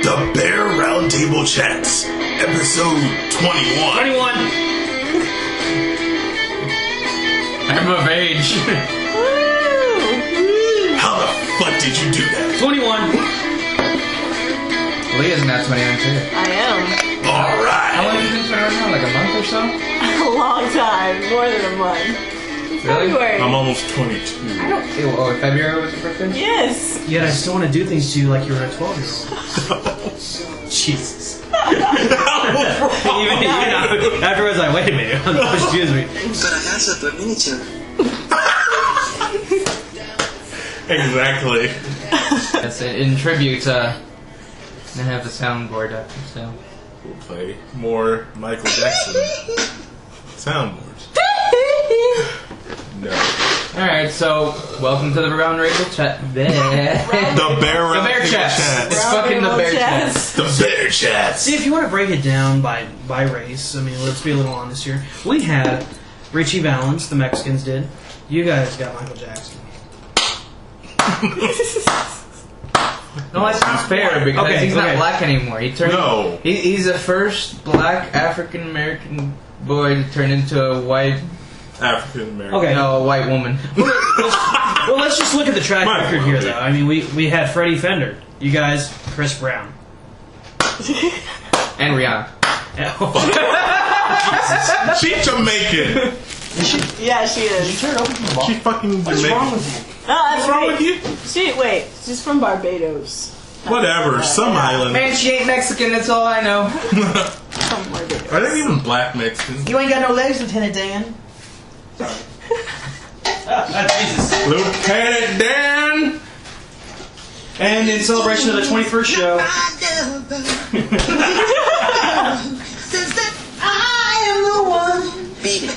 The Bear Roundtable Chats, episode 21. 21! I'm of age. How the fuck did you do that? 21. Leah's not 21 too. I am. Alright. How long have you been 21 now? Like a month or so? A long time. More than a month. Really? February. I'm almost 22. Oh, February was your birthday? Yes. Yet I still want to do things to you like you were a 12-year-old. Jesus. Even afterwards, like, wait a minute. Excuse me. But I have some miniature. Exactly. That's it. In tribute, I have the soundboard up, so. We'll play more Micheal Jackson soundboards. No. Alright, so, welcome to the Round Rainbow Chat. The Bear Roundtable Chats. Chats. It's fucking the Bear Chats. The Bear Chats. See, if you want to break it down by race, I mean, let's be a little honest here. We had Richie Valens, the Mexicans did. You guys got Micheal Jackson. No, that's not fair because he's not black anymore. He turned. No. He's the first black African American boy to turn into a white. African American. Okay. No, a white woman. Well, let's just look at the track Might record as well, here, dude. though. I mean, we had Freddie Fender. You guys, Chris Brown. And Rihanna. She's Jamaican. Yeah, she is. She fucking Jamaican. What's wrong with you? No, that's What's wrong right. with you? Wait. She's from Barbados. Whatever, some island. Man, she ain't Mexican. That's all I know. From Barbados. Are they even black Mexicans? You ain't got no legs, Lieutenant Dan. Jesus. Lieutenant Dan! And in celebration of the 21st show, Beat it.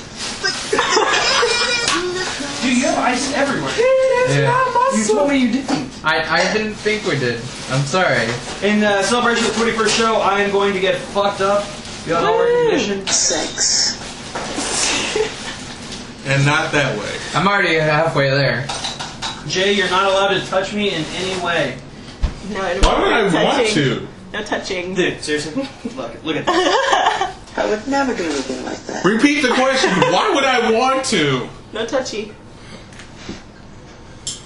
dude, you have ice everywhere. Yeah. You told me you didn't. I didn't think we did. I'm sorry. In celebration of the 21st show, I am going to get fucked up beyond all recognition. Sex. And not that way. I'm already halfway there. Jay, you're not allowed to touch me in any way. No, I don't Why would I touching. want to? No touching. Dude, seriously? Look at this. I would never do anything like that. Repeat the question. Why would I want to? No touchy.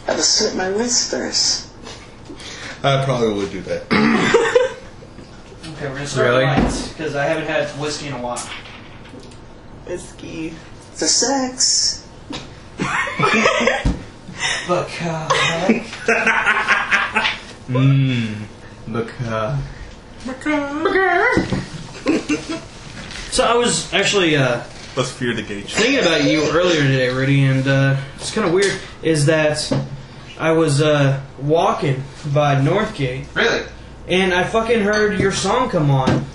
I would slit my wrist first. I probably would do that. Okay, we're gonna start Really? light, because I haven't had whiskey in a while. Whiskey. For sex. Look, So I was actually Let's fear the gauge. thinking about you earlier today, Rudy, and it's kind of weird. Is that I was walking by Northgate, Really? and I fucking heard your song come on.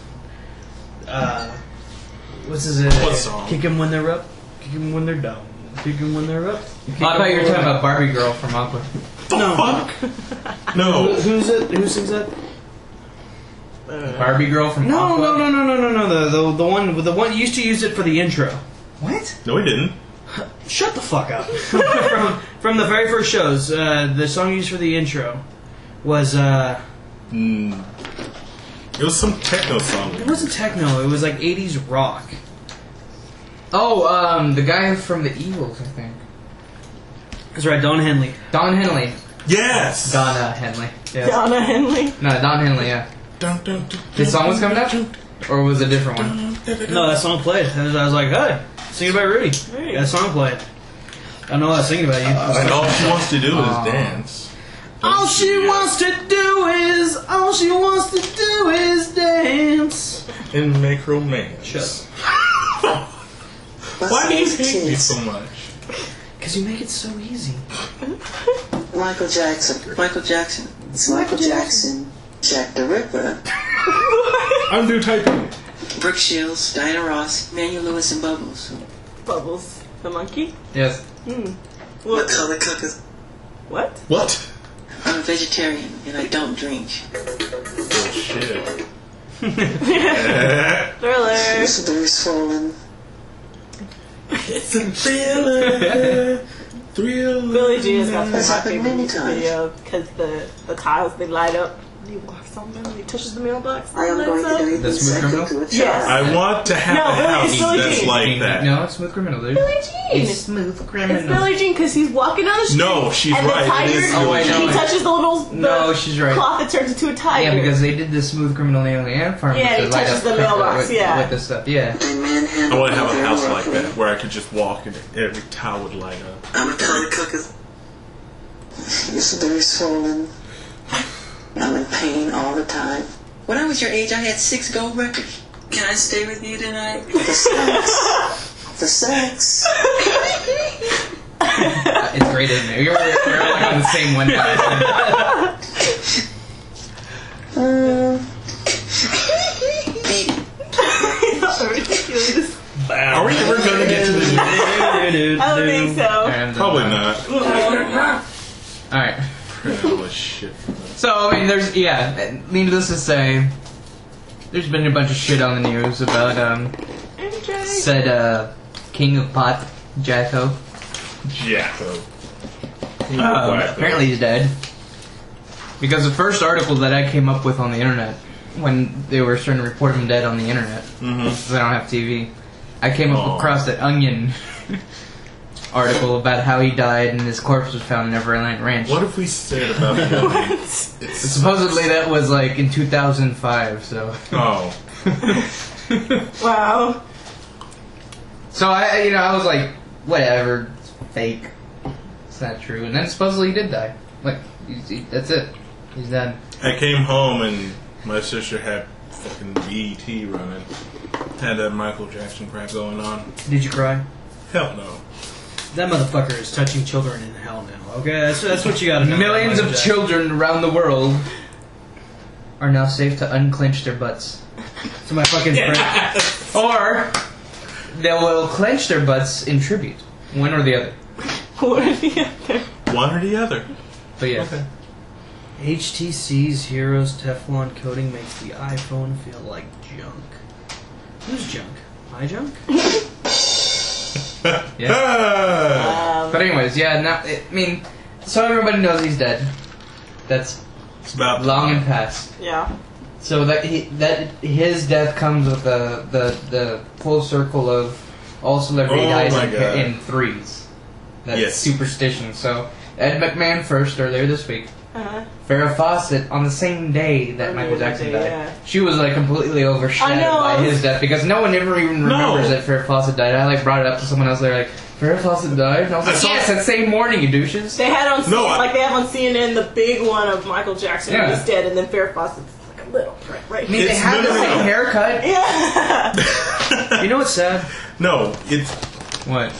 What's his What song? Kick 'em when they're up, kick 'em when they're down, kick 'em when they're up. I thought you were talking about Barbie Girl from Aqua. No. Fuck? No. Who's it? Who sings that? Barbie Girl from No. Aqua? The one you used to use it for the intro. What? No, he didn't. Shut the fuck up. from the very first shows, the song used for the intro was It was some techno song. it wasn't techno. It was like 80s rock. Oh, the guy from the Eagles, I think. That's right, Don Henley. Don Henley. Yes! Donna Henley. Yeah. Donna Henley. No, Don Henley, yeah. Dun, dun, dun, His song was coming out? Or was it a different one? No, that song played. I was like, hey, singing about Rudy. Hey. That song played. I know I was singing about you. And all she wants to do is dance. All she wants to do is dance. And make romance. Shut Why do you hate me so much? Because you make it so easy. Micheal Jackson. Micheal Jackson. It's Micheal Jackson. Jack the Ripper. Undo typing. Brooke Shields, Diana Ross, Manuel Lewis, and Bubbles. Bubbles. The monkey? Yes. What color cookers? What? What? I'm a vegetarian and I don't drink. Oh, shit. Thriller. It's very swollen. It's a thriller. Billie Jean has got That's my happened favorite many music times. video because the tiles they light up. He walks on them. He touches the mailbox. I am going to delete The this Smooth second Criminal? to a child. Yes. I want to have No, a Billy, house it's Billy that's Jean. like that. No, it's Smooth Criminal, dude. Billie Jean. It's Smooth Criminal. It's Billie Jean because he's walking down the street. No, she's and right. The tiger, It is Oh, I know. he touches the little No, she's right. cloth that turns into a tiger. Yeah, because they did the Smooth Criminal Nail the Ant Farm. Yeah, with he the light touches up the pepper mailbox, with, yeah. with the stuff. Yeah. I manhandled I want to have a their house like worker. that where I could just walk and every towel would light up. I'm a kind of cooker. It's very swollen. I'm in pain all the time. When I was your age, I had 6 gold records. Can I stay with you tonight? The sex. The sex. It's great, isn't it? We're like on the same one. Beat it. Ridiculous. Are we ever going to get to the I don't think so. And, Probably not. Alright. Holy shit. So, I mean, needless to say, there's been a bunch of shit on the news about, said, King of Pot, Jacko. Jacko. Apparently he's dead. Because the first article that I came up with on the internet, when they were starting to report him dead on the internet, because I don't have TV, I came up across that Onion article about how he died and his corpse was found in Neverland Ranch. What have we said about the Supposedly that was like in 2005, so... Oh. Wow. So I was like, whatever, it's fake. It's not true. And then supposedly he did die. Like, that's it. He's dead. I came home and my sister had fucking BET running. Had that Micheal Jackson crap going on. Did you cry? Hell no. That motherfucker is touching children in hell now. Okay, that's what you gotta know. Millions of Jackson. children around the world are now safe to unclench their butts. So my fucking friend. Or they will clench their butts in tribute. One or the other. One or the other. One or the other. But yeah. Okay. HTC's Heroes Teflon coating makes the iPhone feel like junk. Who's junk? My junk? Yeah. But anyways, yeah, so everybody knows he's dead. That's It's about long and past. Yeah. So that his death comes with the full circle of all celebrity dies my God. in threes. That's Yes. superstition. So Ed McMahon first earlier this week. Uh-huh. Farrah Fawcett on the same day that Earlier Michael Jackson that died. day, yeah. She was like completely overshadowed I know. by his death because no one ever even remembers that Farrah Fawcett died. I like brought it up to someone else. They're like, Farrah Fawcett died? And I was like, yes, that same morning, you douches. They had on No, they have on CNN the big one of Michael Jackson Yeah. who's dead, and then Farrah Fawcett's like a little prick right I mean, here. they It's have the literally- same haircut. Yeah. You know what's sad? No, it's What?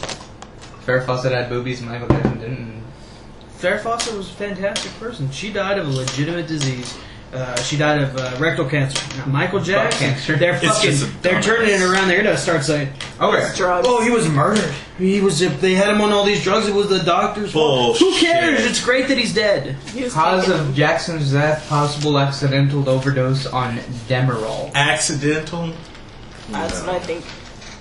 Farrah Fawcett had boobies, Michael Jackson didn't. Farrah Fawcett was a fantastic person. She died of a legitimate disease. She died of rectal cancer. Now, Michael Jackson, cancer. they're It's fucking, just a they're turning it around. They're gonna start saying, Okay. Drugs. "Oh, he was murdered. He was. They had him on all these drugs. It was the doctor's fault. Who Bullshit. cares? It's great that he's dead." He was Cause taken. of Jackson's death, possible accidental overdose on Demerol. accidental. That's what I think.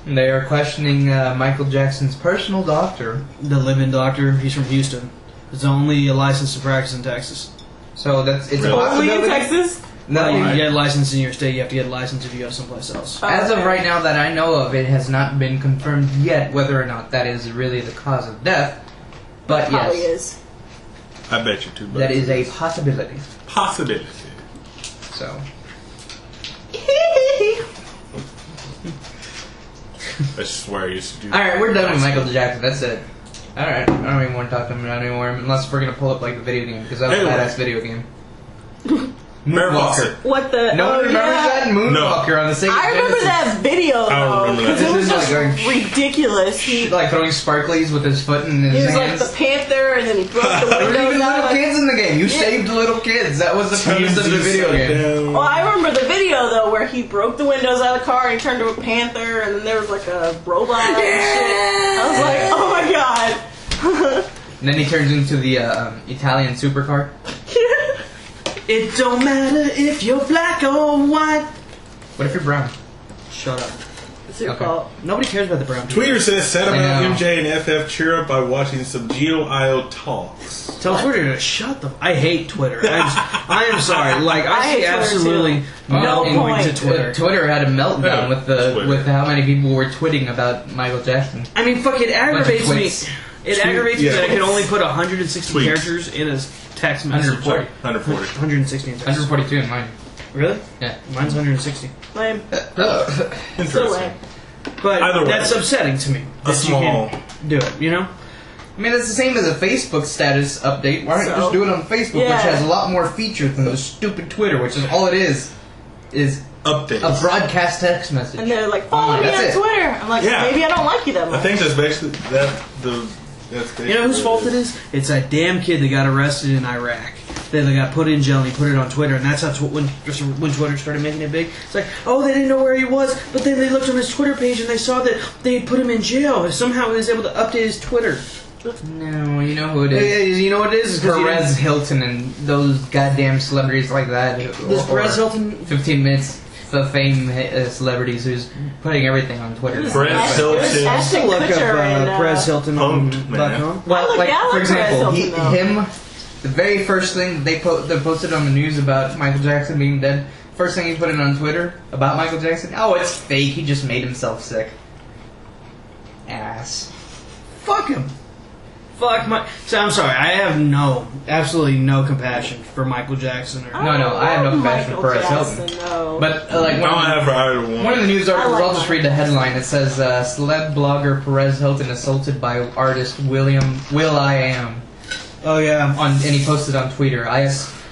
They are questioning Michael Jackson's personal doctor. The live-in doctor. He's from Houston. It's only a license to practice in Texas. So it's a Really? Only in possibility. Texas? No, You get a license in your state. You have to get a license if you go someplace else. as of Okay. right now that I know of, it has not been confirmed yet whether or not that is really the cause of death. But Probably yes, is. I bet you $2. that is a possibility. possibility. So I swear I used to do. all right, we're done with Michael Jackson. That's it. All right, I don't even want to talk to him anymore unless we're gonna pull up like the video game because that's a Anyway. badass video game. Farrah Moonwalker. Fawcett. What the? No one remembers that Moonwalker on the Sega I remember Genesis. that video I don't though. remember that. 'Cause it was This is just like going- ridiculous. He Like throwing sparklies with his foot in his was like hands. the Panther, and then he broke the There were windows even out. little kids in the game. You saved little kids. That was the premise of the video game. Well, I remember the video though where he broke the windows out of the car and he turned to a panther, and then there was like a robot and shit. I was like, oh my god. And then he turns into the Italian supercar. It don't matter if you're black or white. What if you're brown? Shut up. It's your Okay. fault. Nobody cares about the brown people. Tweeter says, "Sad I about know. MJ and FF cheer up by watching some GeoIO talks." Tell Twitter to shut the. I hate Twitter. I am sorry. Like I I see hate Twitter, absolutely no and point to Twitter. Twitter had a meltdown Yeah, with Twitter. with how many people were tweeting about Michael Jackson. I mean, fuck, it aggravates me. twits. It aggravates me yeah. that I can only put 160 Tweets. characters in a text message. 140. 140. 160 in text. 142 in mine. Really? Yeah. Mine's 160. Lame. Uh, So Interesting. lame. But Either way. that's upsetting to me. A that small. You can't do it, you know? I mean, it's the same as a Facebook status update. Why don't you So? just do it on Facebook, Yeah. which has a lot more features than the stupid Twitter, which is all it is Updates. a broadcast text message. And they're like, follow me That's on it. Twitter. I'm like, Yeah. maybe I don't like you that I much. think that's basically that's basically You know whose fault it is? It's that damn kid that got arrested in Iraq. They got put in jail and he put it on Twitter, and that's how when Twitter started making it big. It's like, oh, they didn't know where he was, but then they looked on his Twitter page and they saw that they put him in jail. Somehow he was able to update his Twitter. No, you know who it is. You know what it is? It's 'cause you Perez didn't- Hilton and those goddamn celebrities like that. This Or Perez Hilton. 15 minutes of fame celebrities who's putting everything on Twitter. Perez Hilton. Ashton Look up Kutcher and, Perez Hilton on Punked, man. .com. Well, I like like for example, Perez Hilton, though. him, the very first thing they posted on the news about Michael Jackson being dead. First thing he put in on Twitter about Michael Jackson. Oh, it's fake. He just made himself sick. Ass. Fuck him. Fuck my. So I'm sorry. I have absolutely no compassion for Michael Jackson. Or No, I have no compassion for Perez Hilton. No. But like Don't have for either one. one of the news articles, I like I'll just read the headline. It says, "Celeb blogger Perez Hilton assaulted by artist will.i.am." oh yeah. And he posted on Twitter, I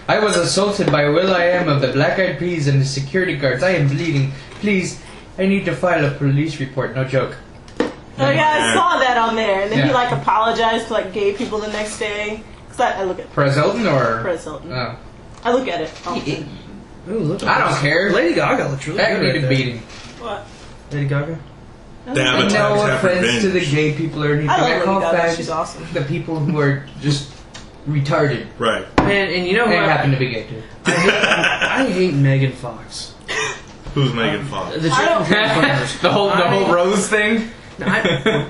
was assaulted by will.i.am of the Black Eyed Peas and the security guards. I am bleeding. Please, I need to file a police report." No joke. Oh yeah, I saw that on there, and then he Yeah. like apologized to like gay people the next day. Cause I look at Perez Hilton or? Perez Hilton. Oh. I look at it. Oh. Ooh, look at I don't this. care. Lady Gaga looks really That good. needed Right there. beating. What? Lady Gaga. Damn And it, no have offense revenge. to the gay people or anything. I love I Lady call Gaga. fags She's awesome. the people who are just retarded. Right. And you know who They I happen to be gay too. I hate Megan Fox. Who's Megan Fox? The I chick don't- from Transformers. the whole rose thing. I,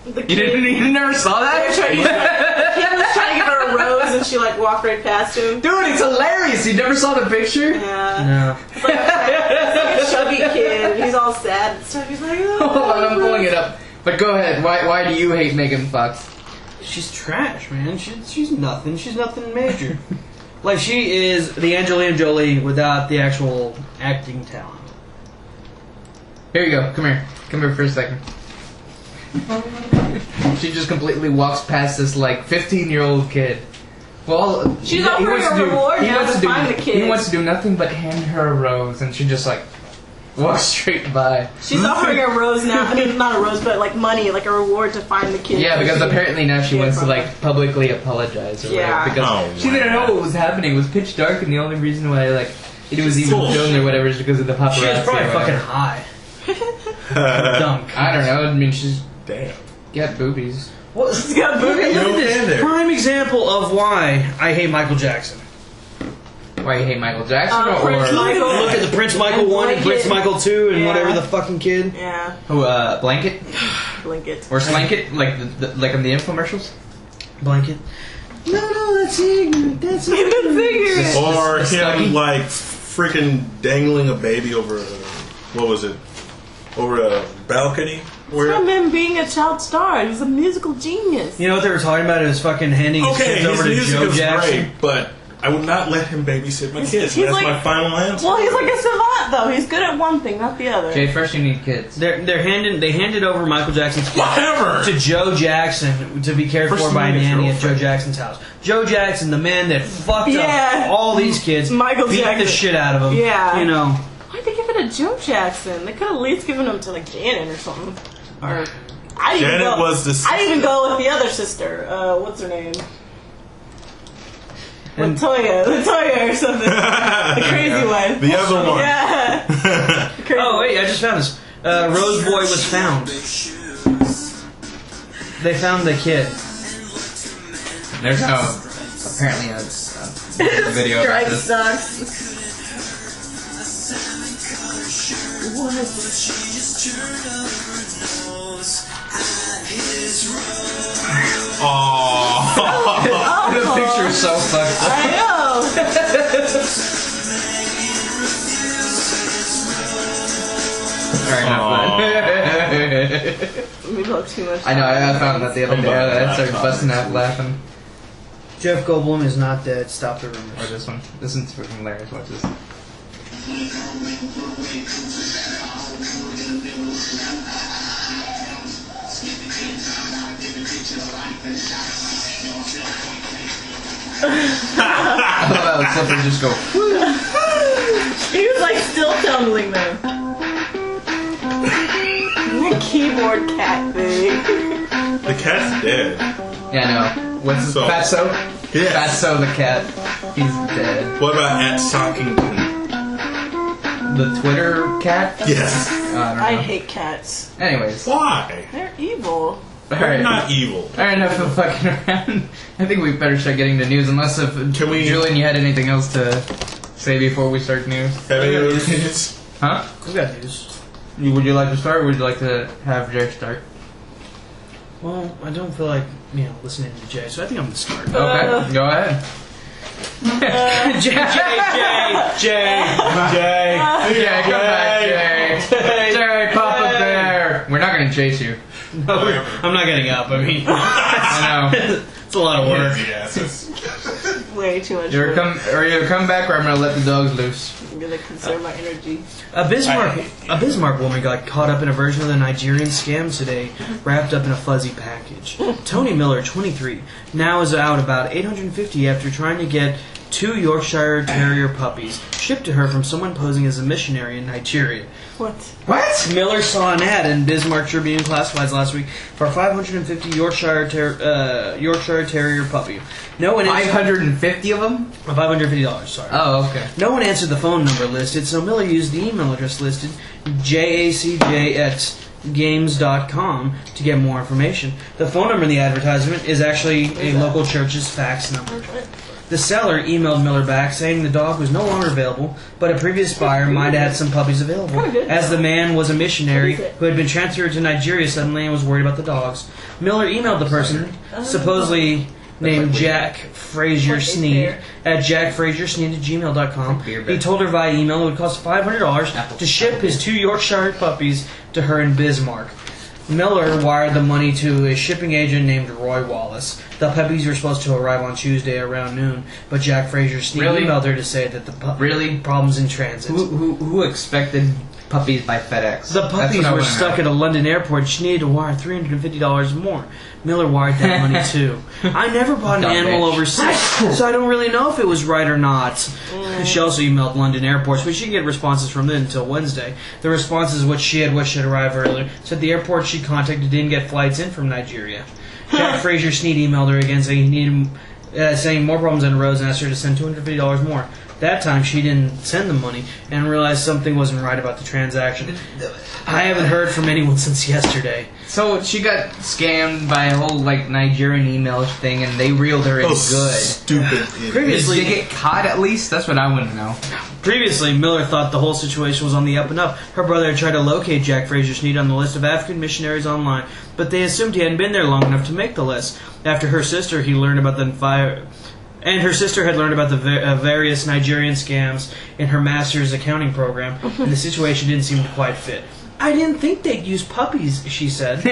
The You kid. never saw that? He was trying to give her a rose, and she like walked right past him. Dude, it's hilarious. You never saw the picture? Yeah. no. It's like a chubby kid, and he's all sad and stuff. He's like, oh, Hold on, I'm pulling it up. But go ahead. Why do you hate Megan Fox? She's trash, man. She's nothing. She's nothing major. Like, she is the Angelina Jolie without the actual acting talent. Here you go. Come here. Come here for a second. She just completely walks past this like 15-year-old kid. Well, She's offering a reward now to find the kid. He wants to do nothing but hand her a rose, and she just like walks straight by. She's offering a rose now. I mean, not a rose, but like money, like a reward to find the kid. Yeah, because She- apparently now she Yeah, wants to probably. like publicly apologize or Yeah. whatever. Because Oh, she didn't wow. know what was happening. It was pitch dark, and the only reason why like it was even Bullshit. filmed or whatever is because of the paparazzi. She was probably or fucking whatever. high. Dunk. I don't know. I mean, she's Damn. got boobies. Well, She's got boobies. look at okay this there. prime example of why I hate Michael Jackson. Why you hate Michael Jackson Prince or Michael. Look at the Prince Michael And 1 and Prince Blanket. Michael 2 and Yeah. whatever the fucking kid. Yeah, who? Blanket blanket. or Slanket, like like in the infomercials. Blanket. No, that's ignorant. That's ignorant. Or Snuggie? him like freaking dangling a baby over a, what was it? Over a balcony? Where? From him being a child star, he's a musical genius. You know what they were talking about? Is fucking handing his Okay, kids his over to music Joe is Jackson. great, but I would not let him babysit my kids. he's That's like- my final answer. Well, he's like a savant though. He's good at one thing, not the other. Jay, first you need kids. They handed over Michael Jackson's kids Whatever. to Joe Jackson to be cared First for by a you need a nanny at Joe girlfriend. Jackson's house. Joe Jackson, the man that fucked Yeah. up all these kids, Michael beat Jackson. the shit out of them. Yeah. You know. Why'd they give it to Joe Jackson? They could have at least given him to like Janet or something. Or I didn't Janet go, was the I didn't even go with the other sister. What's her name? And- Latoya or something. The crazy one. The other one. Yeah. The crazy Oh one. wait, I just found this. Rose Boy was found. They found the kid. There's no apparently a video about Strike this. sucks. Oh, The picture is so fucked up. I know. Alright, enough We talk too much. I know, I found that the other day. I started busting out laughing. Jeff Goldblum is not dead. Stop the Or rumors. this one. This one's freaking hilarious. Watch this. I love how the slippers just go. He was like still tumbling though. The keyboard cat thing. the cat's dead. Yeah, I know. What's his So- Fatso? Yes. Fatso the cat. He's dead. What about at Sockington? The Twitter cat? Yes. I don't know. I hate cats. Anyways. Why? They're evil. They're Alright. not evil. Alright, enough of fucking around. I think we better start getting to news, unless if Julian, you had anything else to say before we start news? Have any other news? Huh? We got news. Would you like to start, or would you like to have Jay start? Well, I don't feel like listening to Jay, so I think I'm gonna start. Okay, go ahead. Jay. Yeah, come back, Jay. Jay, Papa Bear. We're not gonna chase you. No, I'm not getting up. I mean, I know. it's a lot of work. Lazy asses. Way too much. You're work. either come back, or I'm gonna let the dogs loose. I'm gonna conserve my energy. A Bismarck woman got caught up in a version of the Nigerian scam today, wrapped up in a fuzzy package. Tony Miller, 23, now is out about $850 after trying to get 2 Yorkshire Terrier puppies shipped to her from someone posing as a missionary in Nigeria. What? What? Miller saw an ad in Bismarck Tribune Classifieds last week for a 550 Yorkshire Terrier puppy. No one answered 550 of them? $550. Sorry. Oh, okay. No one answered the phone number listed, so Miller used the email address listed, jacj@games.com, to get more information. The phone number in the advertisement is actually a local church's fax number. The seller emailed Miller back saying the dog was no longer available, but a previous buyer might have had some puppies available, as the man was a missionary who had been transferred to Nigeria suddenly and was worried about the dogs. Miller emailed the person, supposedly named Jack Frazier Sneed, at jackfraziersneed@gmail.com. He told her via email it would cost $500 to ship his 2 Yorkshire puppies to her in Bismarck. Miller wired the money to a shipping agent named Roy Wallace. The puppies were supposed to arrive on Tuesday around noon, but Jack Frazier Sneed emailed her to say that the problems in transit. Who expected puppies by FedEx? The puppies were stuck at a London airport. She needed to wire $350 more. Miller wired that money too. I never bought an animal overseas, so I don't really know if it was right or not. She also emailed London airports, but she didn't get responses from them until Wednesday. The responses, which she had wished had arrived earlier, said the airport she contacted didn't get flights in from Nigeria. Jack Frazier Sneed emailed her again saying more problems on the roads and asked her to send $250 more. That time she didn't send the money and realized something wasn't right about the transaction. I haven't heard from anyone since yesterday. So she got scammed by a whole Nigerian email thing, and they reeled her in good. Stupid. Did they get caught at least? That's what I want to know. Previously, Miller thought the whole situation was on the up and up. Her brother had tried to locate Jack Frazier Sneed on the list of African missionaries online, but they assumed he hadn't been there long enough to make the list. After her sister, he learned about the her sister had learned about the various Nigerian scams in her master's accounting program, and the situation didn't seem to quite fit. I didn't think they'd use puppies, she said.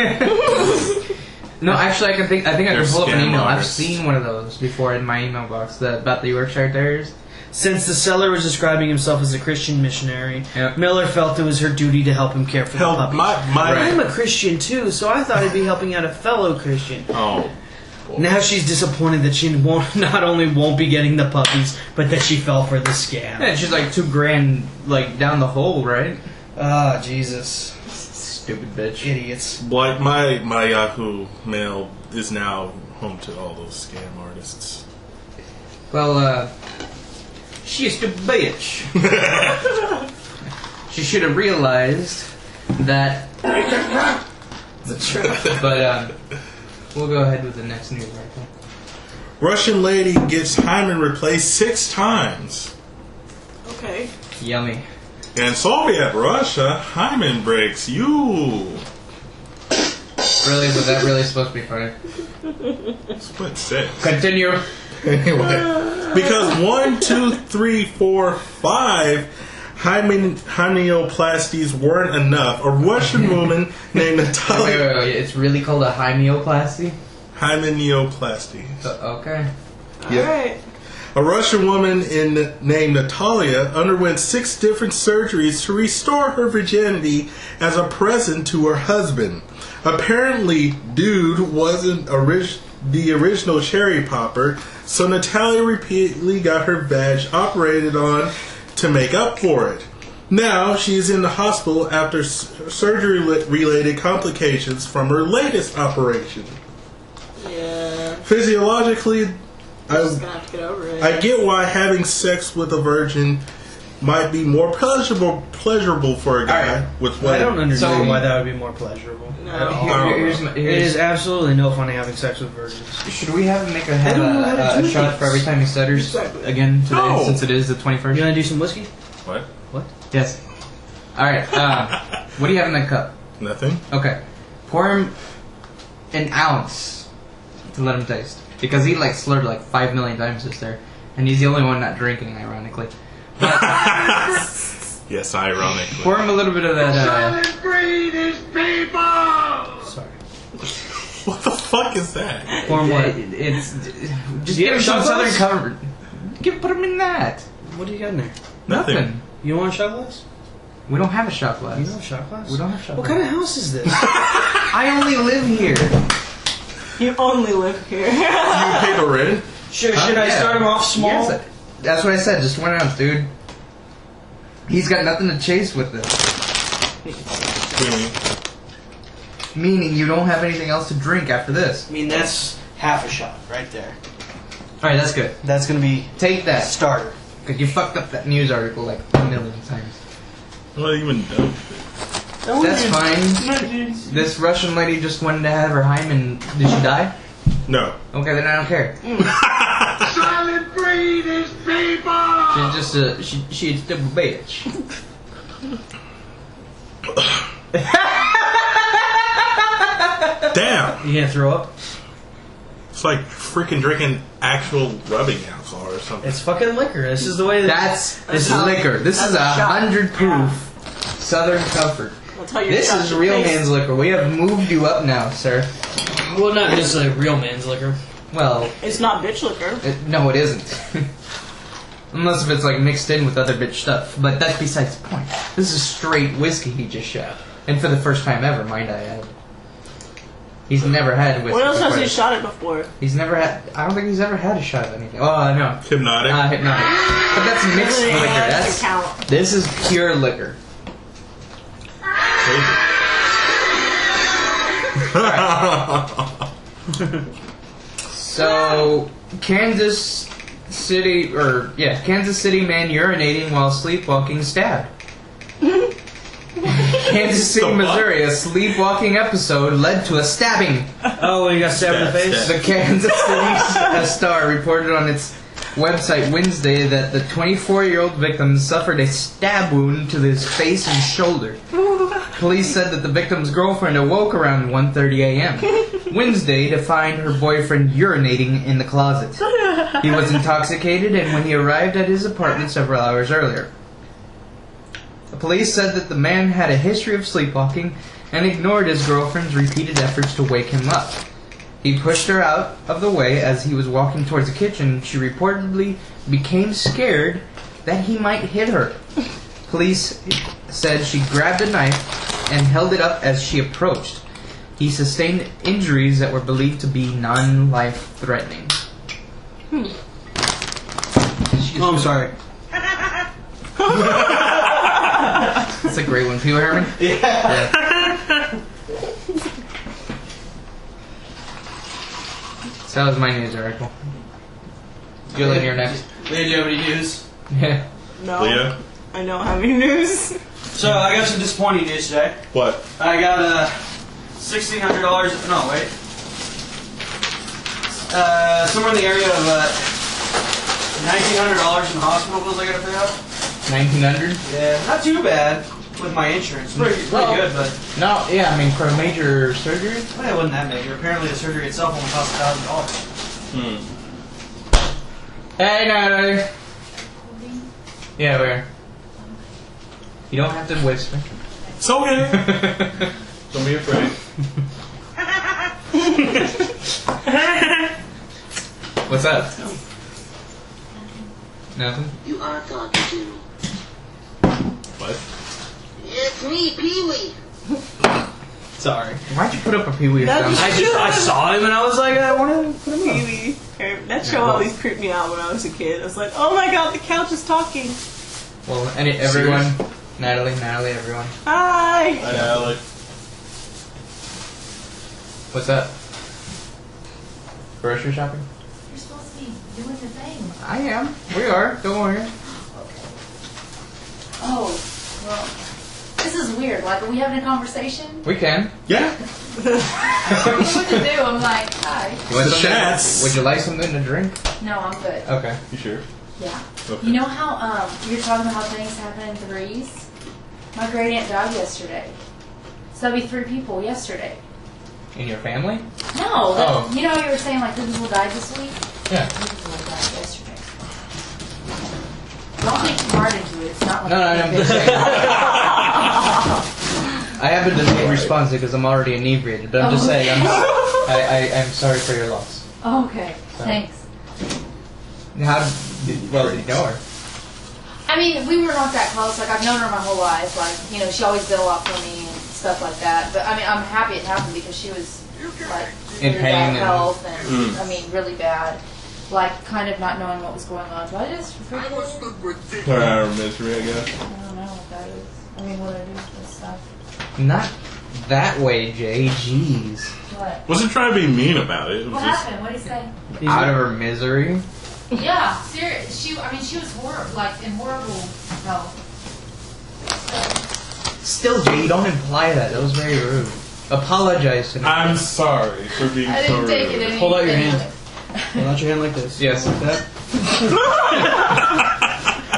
No, actually, I think I can pull up an email. I've artists. seen one of those before in my email box about the Yorkshire Terriers. Since the seller was describing himself as a Christian missionary, Yep. Miller felt it was her duty to help him care for the puppies. I'm a Christian too, so I thought I'd be helping out a fellow Christian. Oh. Now she's disappointed that she not only won't be getting the puppies, but that she fell for the scam. Yeah, she's like $2,000 down the hole, right? Ah, Jesus. Stupid bitch. Idiots. Like my Yahoo mail is now home to all those scam artists. Well, she's a bitch. She should have realized that. That's true. But we'll go ahead with the next news article. Russian lady gets hymen replaced 6 times. Okay. Yummy. In Soviet Russia, hymen breaks you. Really? Was that really supposed to be funny? Split 6. Continue. Anyway, because 1, 2, 3, 4, 5 hymenoplasties weren't enough, a Russian woman named Natalia. Wait. It's really called a hymenoplasty? Hymenoplasty. Okay. Alright. A Russian woman named Natalia underwent 6 different surgeries to restore her virginity as a present to her husband. Apparently, dude wasn't the original cherry popper, so Natalia repeatedly got her vag operated on to make up for it. Now, she is in the hospital after surgery-related complications from her latest operation. Yeah. Physiologically, Just gonna have to get over it. I get why having sex with a virgin might be more pleasurable for a guy. Right. With I don't understand So- why that would be more pleasurable. No. It is absolutely no fun having sex with virgins. Should we have him I don't know how to a do shot this. for every time he stutters again today, No. since it is the 21st? You want to do some whiskey? What? What? Yes. Alright, what do you have in that cup? Nothing. Okay. Pour him an ounce to let him taste. Because he slurred 5 million times just there. And he's the only one not drinking, ironically. Yes, ironically. Pour him a little bit of that, Sorry. What the fuck is that? Pour him what? It's... Just Do you give him have some shot southern glass? cover. Put him in that. What do you got in there? Nothing. You don't want a shot glass? We don't have a shot glass. You don't have a shot glass? We don't have shot What glass. kind of house is this? I only live here. You only live here. You pay the rent? Should I start him off small? Yes, that's what I said. Just 1 ounce, dude. He's got nothing to chase with this. Meaning you don't have anything else to drink after this. I mean, that's half a shot right there. Alright, that's good. That's going to be Take that. starter. Because you fucked up that news article a million times. What even dope? That's fine. This Russian lady just wanted to have her hymen. Did she die? No. Okay, then I don't care. Silent breeders, people! She's just a... She's still a bitch. Damn! You gonna throw up? It's like freaking drinking actual rubbing alcohol or something. It's fucking liquor. This is the way This is how- liquor. This is that's a shot. 100 proof Southern Comfort. That's how your This shot is should real taste. man's liquor. We have moved you up now, sir. Well, not just like real man's liquor. Well, It's not bitch liquor. no, it isn't. Unless if it's mixed in with other bitch stuff. But that's besides the point. This is straight whiskey he just shot. And for the first time ever, might I add. He's never had whiskey What else has before. he shot it before? He's never had... I don't think he's ever had a shot of anything. Oh, no. Hypnotic. Hypnotic. But that's mixed Yeah, liquor. that That's... doesn't count. This is pure liquor. So, Kansas City man urinating while sleepwalking stabbed. Kansas City, The fuck? Missouri, a sleepwalking episode led to a stabbing. Oh, when you got stabbed in the face? Stab. The Kansas City Star reported on its website Wednesday that the 24-year-old victim suffered a stab wound to his face and shoulder. Police said that the victim's girlfriend awoke around 1:30 a.m. Wednesday to find her boyfriend urinating in the closet. He was intoxicated and when he arrived at his apartment several hours earlier. The police said that the man had a history of sleepwalking and ignored his girlfriend's repeated efforts to wake him up. He pushed her out of the way as he was walking towards the kitchen. She reportedly became scared that he might hit her. Police said she grabbed a knife and held it up as she approached. He sustained injuries that were believed to be non-life-threatening. Oh, I'm sorry. That's a great one. People hear me? Yeah. So that was my news article. Julian, you're next. Leah, do you have any news? Yeah. No. Leah? I don't have any news. So, I got some disappointing news today. What? I got $1,600. No, wait. Somewhere in the area of $1,900 in hospital bills I gotta pay out. 1900? Yeah, not too bad with my insurance. Pretty good, but No, yeah, I mean, for a major surgery? well, it wasn't that major. Apparently, the surgery itself only cost $1,000. Hey, Natalie. Yeah, where? You don't have to whisper. It's okay. Don't be afraid. What's up? Nothing? You are talking to. What? It's me, Pee-wee. Sorry. Why'd you put up a Pee Wee That's sound? I saw him and I was like, I want to put him up. Pee-wee. That show always creeped me out when I was a kid. I was like, oh my god, the couch is talking. Well, everyone. Natalie, everyone. Hi. Hi, Alec. What's up? Grocery shopping? You're supposed to be doing the thing. I am. We are. Don't worry. Oh, well, this is weird. Like, are we having a conversation? We can. Yeah. I don't know what to do. I'm like, hi. You want something? Chats. Would you like something to drink? No, I'm good. Okay. You sure? Yeah. Okay. You know how you're talking about how things happen in threes? My great aunt died yesterday. So that'd be 3 people yesterday. In your family? No, Oh. you know how you were saying like 3 people died this week? Yeah. 3 people died yesterday. Don't think too hard into it. It's not like No, I'm just saying. I happen to be responsive because I'm already inebriated, but I'm just saying I'm sorry for your loss. Oh, okay. So. Thanks. How did you know her? I mean, we were not that close. Like, I've known her my whole life. Like, you know, she always did a lot for me and stuff like that. But, I mean, I'm happy it happened because she was, like, In really pain bad and- health and, I mean, really bad. Like, kind of not knowing what was going on. So I just freaking, Misery, I guess. I don't know what that is. I mean, what it is and stuff. Not that way, Jay. Jeez. What? Wasn't trying to be mean about it. It was What just happened? What did he say? Out of her misery. Yeah, serious. She was horrible, like, in horrible health. Still, Jay, you don't imply that. That was very rude. Apologize to me. I'm sorry for being I so didn't take rude. it anyway. Hold out your hand. Hold out your hand like this. Yes. Like that.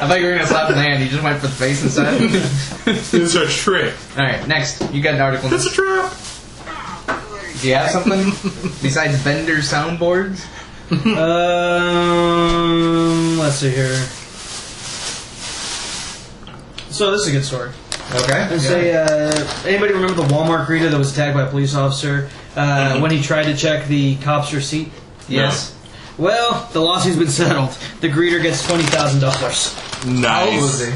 I thought you were going to slap the hand. You just went for the face instead. It's a trick. Alright, next. You got an article. It's a trap. Do you have something besides vendor soundboards? Let's see here. So this is a good story. Okay. Let's say, anybody remember the Walmart greeter that was attacked by a police officer when he tried to check the cop's receipt? Yes. Well, the lawsuit's been settled. The greeter gets $20,000. How old was he?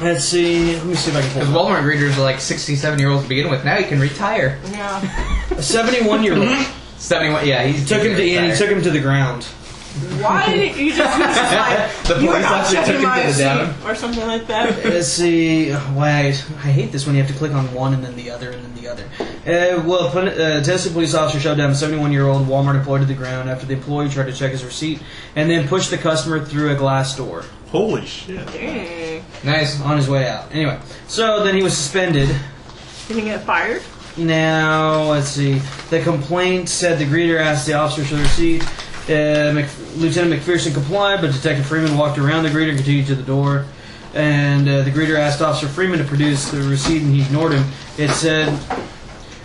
Let's see. Let me see if I can Because pull it up. Walmart greeters are like 67-year-olds to begin with. Now he can retire. Yeah. A 71-year-old. 71. Yeah, he took him to and he took him to the ground. Why did you just like, The you are police not officer took checking him my to the down. receipt or something like that? Let's see. Wait, I hate this when you have to click on one and then the other and then the other. Well, a Tennessee police officer shoved down a 71-year-old Walmart employee to the ground after the employee tried to check his receipt and then pushed the customer through a glass door Holy shit. Dang. Nice. on his way out. Anyway, so then he was suspended. Did he get fired? Now, let's see. The complaint said the greeter asked the officer for the receipt. Lieutenant McPherson complied, but Detective Freeman walked around the greeter and continued to the door. And the greeter asked Officer Freeman to produce the receipt, and he ignored him. It said,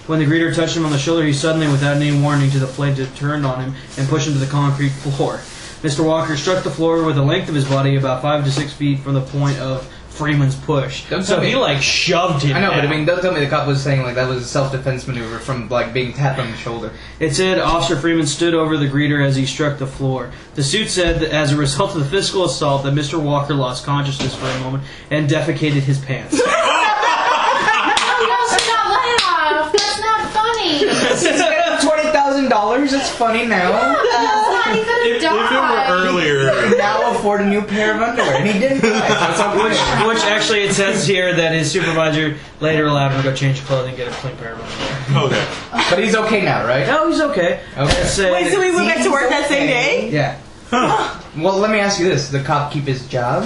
when the greeter touched him on the shoulder, he suddenly, without any warning to the plaintiff, turned on him and pushed him to the concrete floor. Mr. Walker struck the floor with the length of his body about 5 to 6 feet from the point of Freeman's push. Don't So tell me- he, like, shoved him I know, but I down. mean, don't tell me the cop was saying like that was a self-defense maneuver from like being tapped on the shoulder. It said Officer Freeman stood over the greeter as he struck the floor. The suit said that as a result of the physical assault that Mr. Walker lost consciousness for a moment and defecated his pants. No, stop laugh. That's not funny. $20,000. It's funny now. That's not even If it were earlier, Now afford a new pair of underwear, and he didn't. Which actually it says here that his supervisor later allowed him to go change clothing and get a clean pair of underwear. okay. But he's okay now, right? No, he's okay. Okay. It said- Wait, so we went back to work that same day? Yeah. Well, let me ask you this: did the cop keep his job?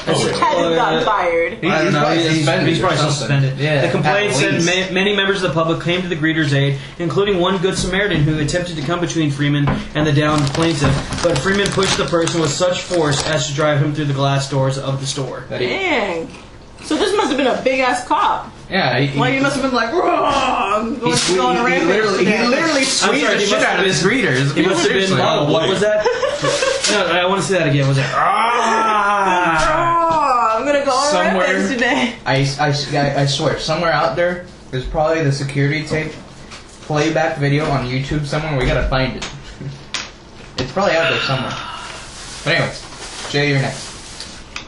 Had to have gotten fired. I don't know. He's probably or something. suspended. Yeah, The complaint at said least. many members of the public came to the greeter's aid, including one Good Samaritan who attempted to come between Freeman and the downed plaintiff, but Freeman pushed the person with such force as to drive him through the glass doors of the store. Dang. So this must have been a big ass cop. Yeah, Like he must have been like, I'm going on a rampage. He today. literally squeezed the shit out of his greeters. He must have been. Seriously. What was that? No, I want to see that again. Was it? I'm gonna go on a Somewhere- rampage today. I swear, somewhere out there, there's probably the security tape playback video on YouTube somewhere. We gotta find it. It's probably out there somewhere. But anyways, Jay, you're next.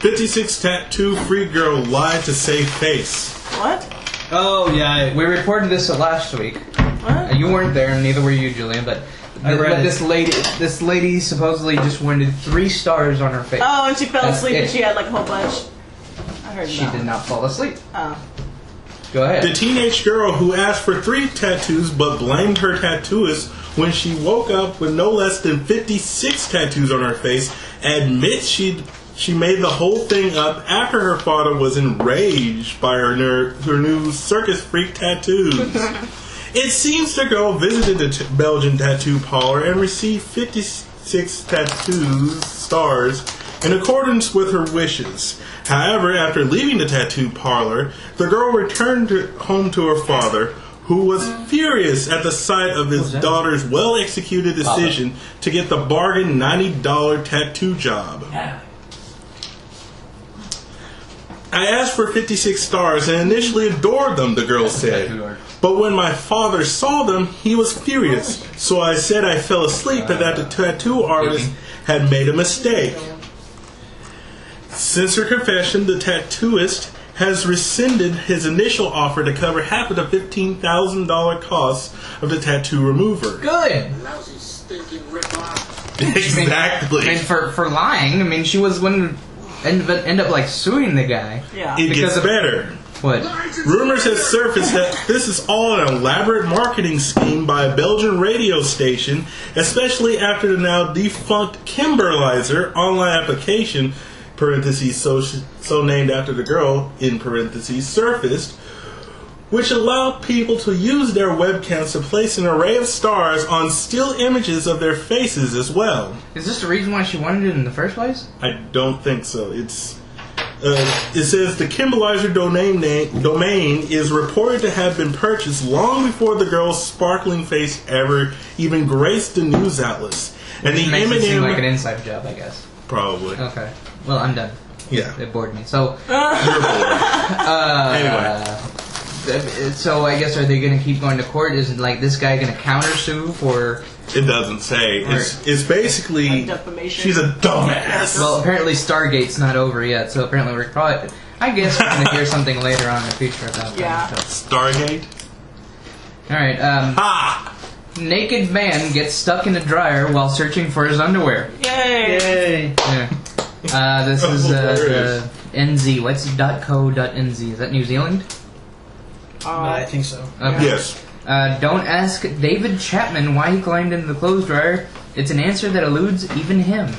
56 tattoo free girl lied to save face. What? Oh yeah. We reported this last week. What? You weren't there, and neither were you, Julian. But I read it. this lady supposedly just wanted 3 stars on her face. Oh, and she fell That's asleep it. and she had like a whole bunch. I heard She that. did not fall asleep. Oh. Go ahead. The teenage girl who asked for 3 tattoos but blamed her tattooist when she woke up with no less than 56 tattoos on her face admits she made the whole thing up after her father was enraged by her new circus freak tattoos. It seems the girl visited the Belgian tattoo parlor and received 56 stars in accordance with her wishes. However, after leaving the tattoo parlor, the girl returned home to her father, who was furious at the sight of his daughter's well-executed decision to get the bargain $90 tattoo job. I asked for 56 stars and initially adored them, the girl said. But when my father saw them, he was furious. So I said I fell asleep and that the tattoo artist had made a mistake. Since her confession, the tattooist has rescinded his initial offer to cover half of the $15,000 cost of the tattoo remover. Good. Lousy, stinking rip-off. Exactly. I mean, for lying. I mean, she was going to end up like suing the guy. Yeah. It Because gets of- better. What? Rumors have surfaced that this is all an elaborate marketing scheme by a Belgian radio station, especially after the now defunct Kimberlizer online application, parentheses, so named after the girl, in parentheses, surfaced, which allowed people to use their webcams to place an array of stars on still images of their faces as well. Is this the reason why she wanted it in the first place? I don't think so. It says the Kimberlizer domain is reported to have been purchased long before the girl's sparkling face ever even graced the news outlets. And the Makes it seem M&M like an inside job, I guess. probably. Okay. Well, I'm done. Yeah. It bored me. So, You're bored. Anyway. So I guess are they going to keep going to court? Is it like this guy going to countersue for? It doesn't say. It's basically Like defamation. she's a dumbass. Well, apparently Stargate's not over yet, so apparently we're probably. I guess we're going to hear something later on in the future about Yeah. that. Stargate. All right. Ha! Naked man gets stuck in a dryer while searching for his underwear. Yay. Yay. Yeah. This is Hilarious. the NZ. What's .co.nz? Is that New Zealand? I think so. Okay. Yes. Don't ask David Chapman why he climbed into the clothes dryer. It's an answer that eludes even him.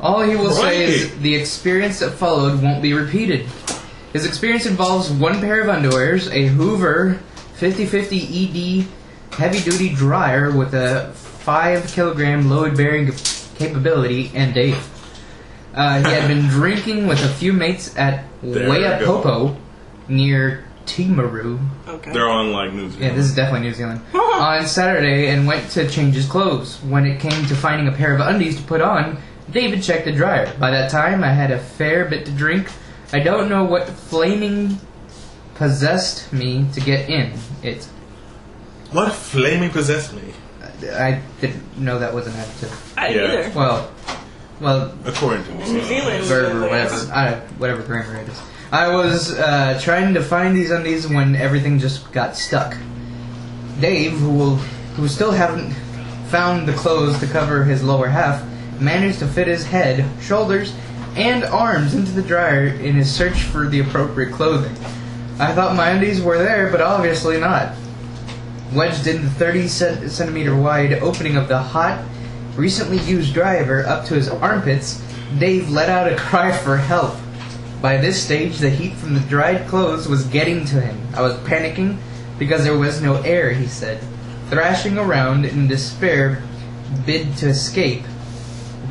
All he will say is Right. the experience that followed won't be repeated. His experience involves one pair of underwears, a Hoover 50/50 ED heavy-duty dryer with a 5-kilogram load-bearing capability, and Dave. He had been drinking with a few mates at There Way we Up go. Popo near Timaru. Okay. They're on like news. Yeah, this is definitely New Zealand. On Saturday, and went to change his clothes. When it came to finding a pair of undies to put on, David checked the dryer. By that time, I had a fair bit to drink. I don't know what flaming possessed me to get in. What flaming possessed me? I didn't know that was an adjective. I didn't Yeah. either. Well, According to In me. New Zealand. verb or whatever. Whatever grammar it is. I was trying to find these undies when everything just got stuck. Dave, who still haven't found the clothes to cover his lower half, managed to fit his head, shoulders, and arms into the dryer in his search for the appropriate clothing. I thought my undies were there, but obviously not. Wedged in the 30-centimeter wide opening of the hot, recently used dryer up to his armpits, Dave let out a cry for help. By this stage, the heat from the dried clothes was getting to him. I was panicking because there was no air, he said. Thrashing around in despair, bid to escape.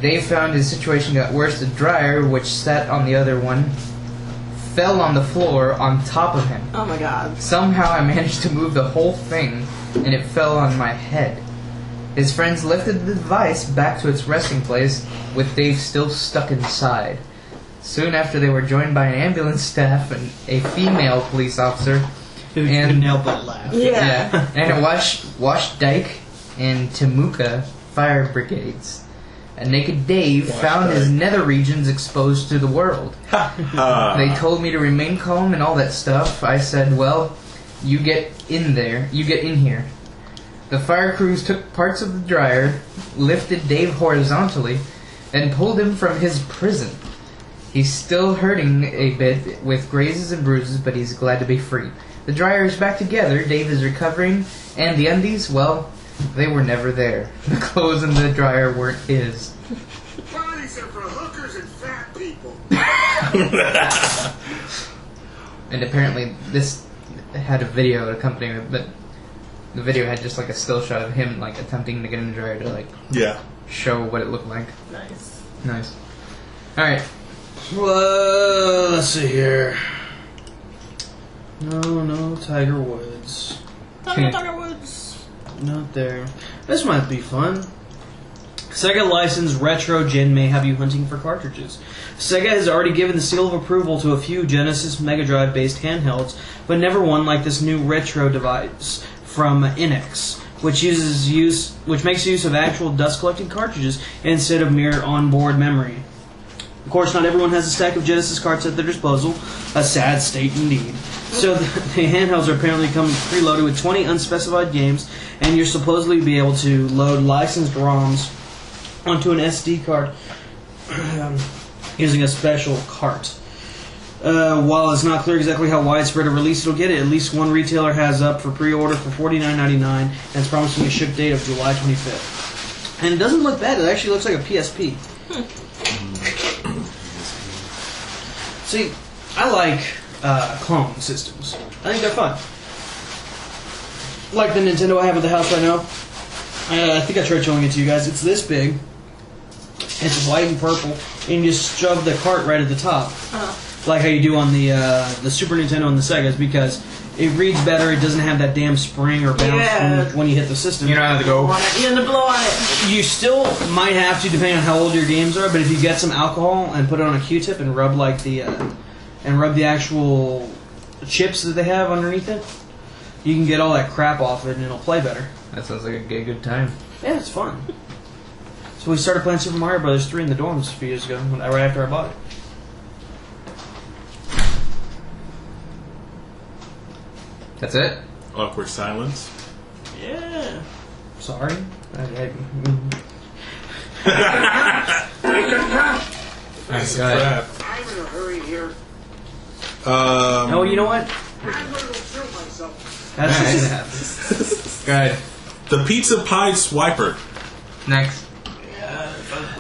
Dave found his situation got worse. The dryer, which sat on the other one, fell on the floor on top of him. Oh my god. Somehow I managed to move the whole thing, and it fell on my head. His friends lifted the device back to its resting place, with Dave still stuck inside. Soon after, they were joined by an ambulance staff and a female police officer. Who couldn't help but laugh. Yeah. And a Wash Dyke and Temuka fire brigades. A naked Dave found his nether regions exposed to the world. They told me to remain calm and all that stuff. I said, well, you get in here. The fire crews took parts of the dryer, lifted Dave horizontally, and pulled him from his prison. He's still hurting a bit with grazes and bruises, but he's glad to be free. The dryer is back together, Dave is recovering, and the undies, well, they were never there. The clothes in the dryer weren't his. Bodies are for hookers and fat people. And apparently this had a video accompanying it, but the video had just like a still shot of him like attempting to get in the dryer to like show what it looked like. Nice. Alright. Well, let's see here. No, Tiger Woods. Tiger Woods. Not there. This might be fun. Sega licensed Retro Gen may have you hunting for cartridges. Sega has already given the seal of approval to a few Genesis Mega Drive based handhelds, but never one like this new Retro device from Inex, which makes use of actual dust collecting cartridges instead of mere onboard memory. Of course, not everyone has a stack of Genesis carts at their disposal. A sad state indeed. So the handhelds are apparently coming preloaded with 20 unspecified games, and you'll supposedly be able to load licensed ROMs onto an SD card using a special cart. While it's not clear exactly how widespread a release it'll get, at least one retailer has up for pre-order for $49.99, and it's promising a ship date of July 25th. And it doesn't look bad. It actually looks like a PSP. See, I like clone systems. I think they're fun. Like the Nintendo I have at the house right now. I think I tried showing it to you guys. It's this big. It's white and purple, and you just shove the cart right at the top, like how you do on the Super Nintendo and the Segas, because it reads better. It doesn't have that damn spring or bounce when you hit the system. You don't have to go. You have to blow on it. You still might have to, depending on how old your games are. But if you get some alcohol and put it on a Q-tip and rub the actual chips that they have underneath it, you can get all that crap off it, and it'll play better. That sounds like a good time. Yeah, it's fun. So we started playing Super Mario Bros. 3 in the dorms a few years ago, right after I bought it. That's it? Awkward silence. Yeah. Sorry. Take a Nice crap. I'm in a hurry here. Oh, you know what? I'm going to kill myself. That's Nice. what's gonna happen. Good. The Pizza Pie Swiper. Next.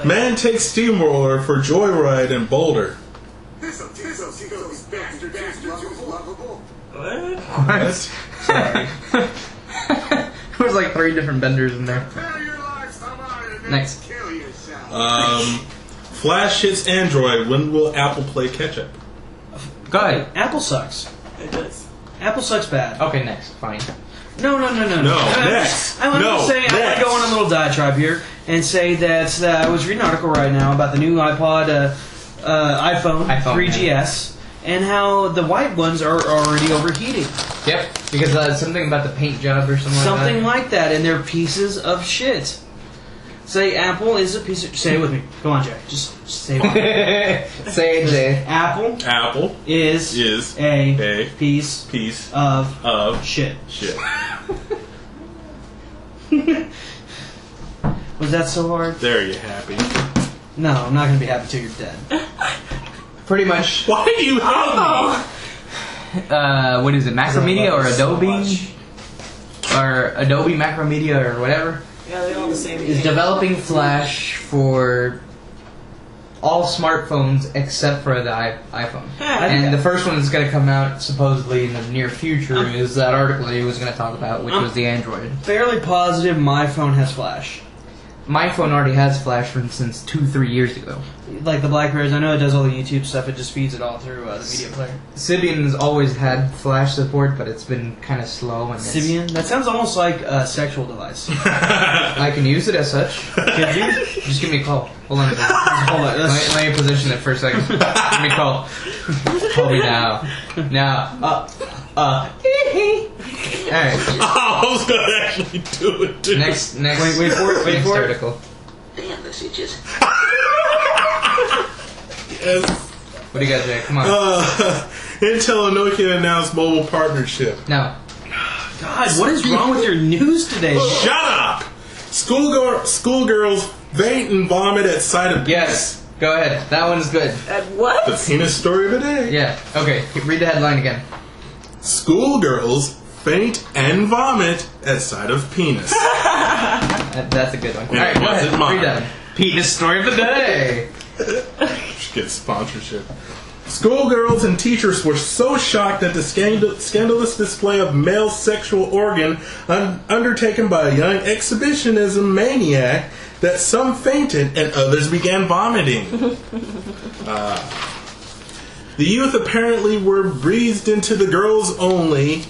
Man takes steamroller for joyride in Boulder. This'll these bastards who's lovable. What? Sorry. There was like 3 different vendors in there. Prepare your lives, Tamar, and then Next. kill yourself. Flash hits Android. When will Apple play catch-up? Go ahead. Apple sucks. It does. Apple sucks bad. Okay, next. Fine. No. No, next. I'm No, just saying, I want next. to go on a little diatribe here and say that I was reading an article right now about the new iPhone 3GS, and how the white ones are already overheating. Yep. Because something about the paint job or something like that. Something like that, and they're pieces of shit. Say Apple is a piece of... Say it with me. Go on, Jay. Just say it. Say it, Jay. Apple is a piece of shit. Was that so hard? There, you happy. No, I'm not going to be happy till you're dead. Pretty much. Why do you hate What is it? Macromedia or Adobe? Or Adobe Macromedia or whatever? Yeah, they're all the same. Is developing Flash for all smartphones except for the iPhone. And the first one that's going to come out supposedly in the near future is that article that he was going to talk about, which was the Android. Fairly positive my phone has Flash. My phone already has Flash since 2-3 years ago. Like the Blackberries, I know it does all the YouTube stuff, it just feeds it all through the media player. Symbian's always had Flash support, but it's been kind of slow. And Symbian? That sounds almost like a sexual device. I can use it as such. Could you? Just give me a call. Hold on. Let me position it for a second. Give me a call. Call me now. Now. Alright. I was gonna actually do it too. Next. Wait for it. Wait for it. Article. Damn, this itches. Yes. What do you got, Jay? Come on. Intel and Nokia announced mobile partnership. No. God, what is wrong with your news today? Shut up! Schoolgirls faint and vomit at sight of Yes. Go ahead. That one's good. At what? the penis story of the day. Yeah. Okay. Read the headline again. Schoolgirls faint and vomit at sight of penis. That's a good one. All right. Go ahead. Mine. Read that one. Penis story of the day. Should get sponsorship. Schoolgirls and teachers were so shocked at the scandalous display of male sexual organ undertaken by a young exhibitionism maniac that some fainted and others began vomiting. The youth apparently were breezed into the girls-only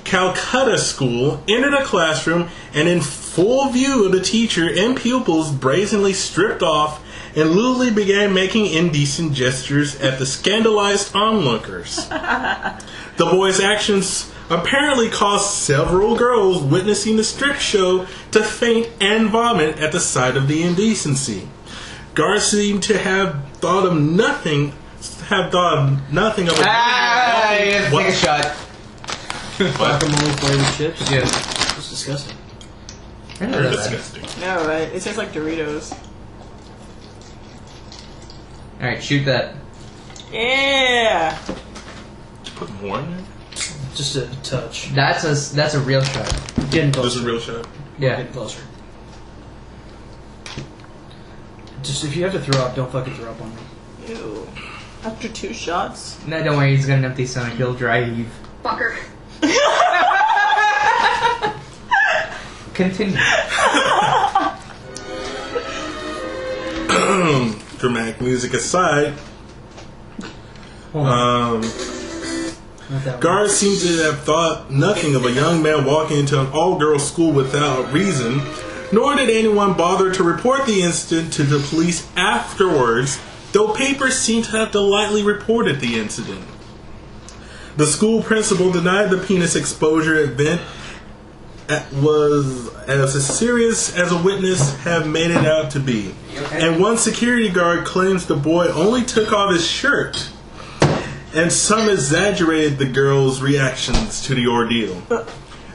Calcutta school, entered a classroom, and in full view of the teacher and pupils brazenly stripped off and lewdly began making indecent gestures at the scandalized onlookers. The boys' actions apparently caused several girls witnessing the strip show to faint and vomit at the sight of the indecency. Guards seemed to have thought of nothing of Take a shot. Guacamole flavored chips? Yeah. It's disgusting. disgusting. No, right? It tastes like Doritos. All right, shoot that. Yeah. Did you put more in there? Just a touch. That's a real shot. Getting This is closer. a real shot. Yeah. Getting closer. Just if you have to throw up, don't fucking throw up on me. Ew. After 2 shots. No, don't worry. He's got an empty stomach. He'll dry heave. Fucker. Continue. Dramatic music aside, Hold on. Not that one. guards seem to have thought nothing of a young man walking into an all-girls school without reason, nor did anyone bother to report the incident to the police afterwards, though papers seem to have delightfully reported the incident. The school principal denied the penis exposure event was as serious as a witness have made it out to be. And one security guard claims the boy only took off his shirt, and some exaggerated the girl's reactions to the ordeal.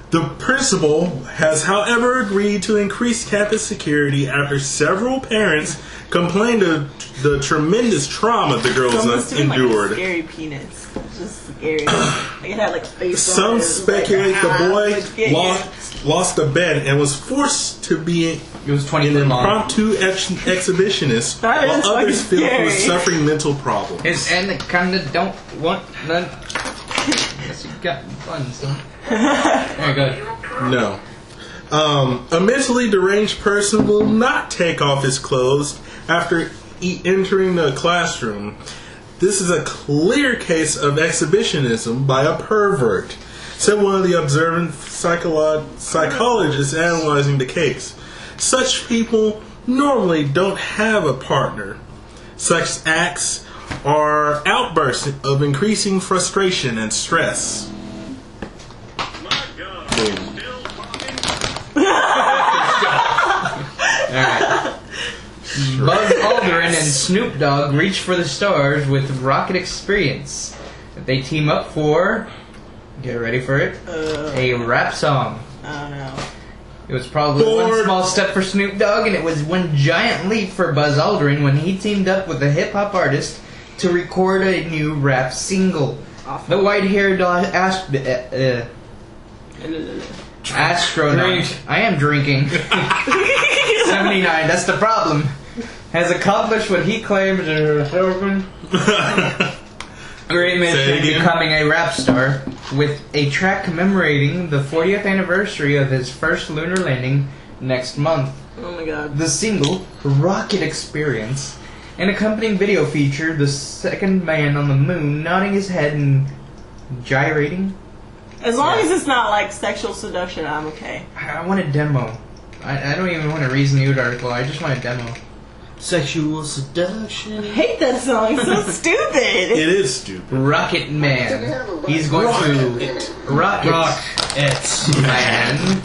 The principal has, however, agreed to increase campus security after several parents complained of the tremendous trauma the girls endured. Like a scary penis. It's just scary. Like it had like a face on Some it. speculate the boy lost a bet and was forced to be It was an 24 long. impromptu exhibitionist, That while is others fucking feel he was scary. suffering mental problems. And they kinda don't want none. Guess you got fun, son. Very good. No. A mentally deranged person will not take off his clothes after entering the classroom. This is a clear case of exhibitionism by a pervert, said one of the observant psychologists analyzing the case. Such people normally don't have a partner. Such acts are outbursts of increasing frustration and stress. My God, Boom. still popping? Alright. Buzz Aldrin and Snoop Dogg reach for the stars with Rocket Experience. They team up for, get ready for it, a rap song. I don't know. It was probably one Lord. small step for Snoop Dogg, and it was one giant leap for Buzz Aldrin when he teamed up with a hip-hop artist to record a new rap single. The white-haired astronaut. Drink. I am drinking. 79, that's the problem. has accomplished what he claimed to great mission becoming a rap star with a track commemorating the 40th anniversary of his first lunar landing next month. Oh my god. The single, Rocket Experience, an accompanying video featured the second man on the moon nodding his head and gyrating. As long as it's not like sexual seduction, I'm okay. I want a demo. I don't even want to read the news article, I just want a demo. Sexual seduction. I hate that song. It's so stupid. It is stupid. Rocket Man. He's going to rock it, man.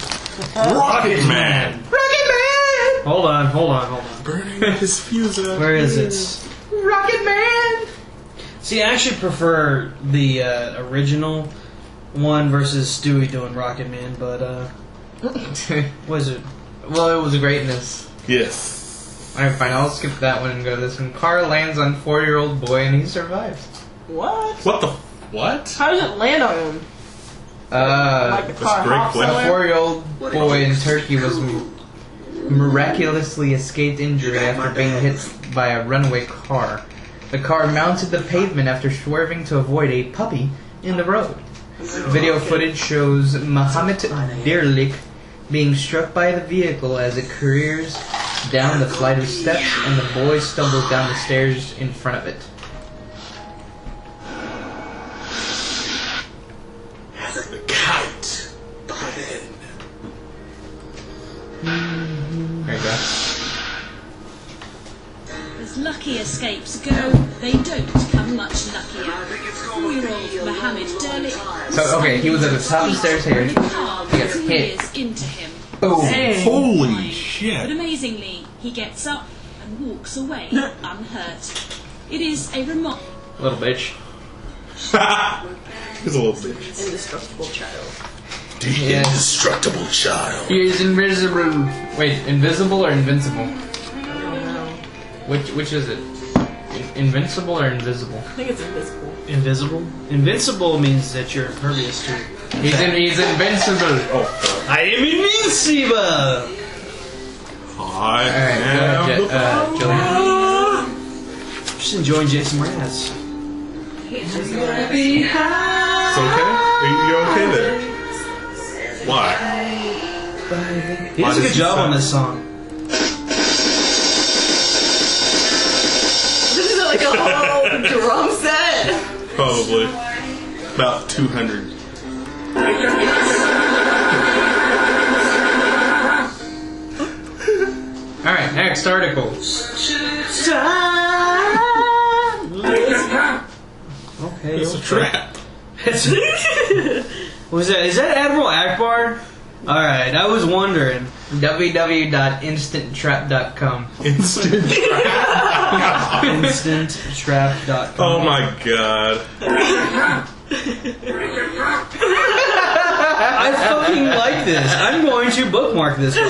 Rocket Man. Rocket Man. Hold on. Burning his fuse out. Where is it? Rocket Man. See, I actually prefer the original one versus Stewie doing Rocket Man, but what is it? Well, it was greatness. Yes. Alright, fine. I'll skip that one and go to this one. Car lands on 4-year-old boy and he survives. What? What the? What? How does it land on him? Like the car That's a great hops question. A somewhere? 4-year-old boy in Turkey was miraculously escaped injury after being hit by a runaway car. The car mounted the pavement after swerving to avoid a puppy in the road. Video footage shows Mohammed Dirlik being struck by the vehicle as it careers down the flight of steps and the boy stumbles down the stairs in front of it. Has a kite by the head. There you go. As lucky escapes go, they don't come much luckier. 4-year-old Mohammed Dirlik. So, okay, he was at the top of the stairs here. He gets hit. into him. Boom. Holy But shit. amazingly, he gets up and walks away unhurt. It is a remarkable. Little bitch. He's a little bitch. Indestructible child. The Yes. indestructible child. He is invisible. Wait, invisible or invincible? Which is it? Invincible or invisible? I think it's invisible. Invisible? Invincible means that you're impervious to. He's invincible. Oh, I am invincible! I Alright, am go ahead, Jillian. Just enjoying Jason Mraz. It's okay? Are you okay there? Why? He does a good job on this song. This is like a whole drum set. Probably. About 200. Alright, next article. Okay. It's a trap. Was that? Is that Admiral Akbar? Alright, I was wondering. www.instanttrap.com. Instant trap. Instanttrap.com. Oh my god. I fucking like this. I'm going to bookmark this one.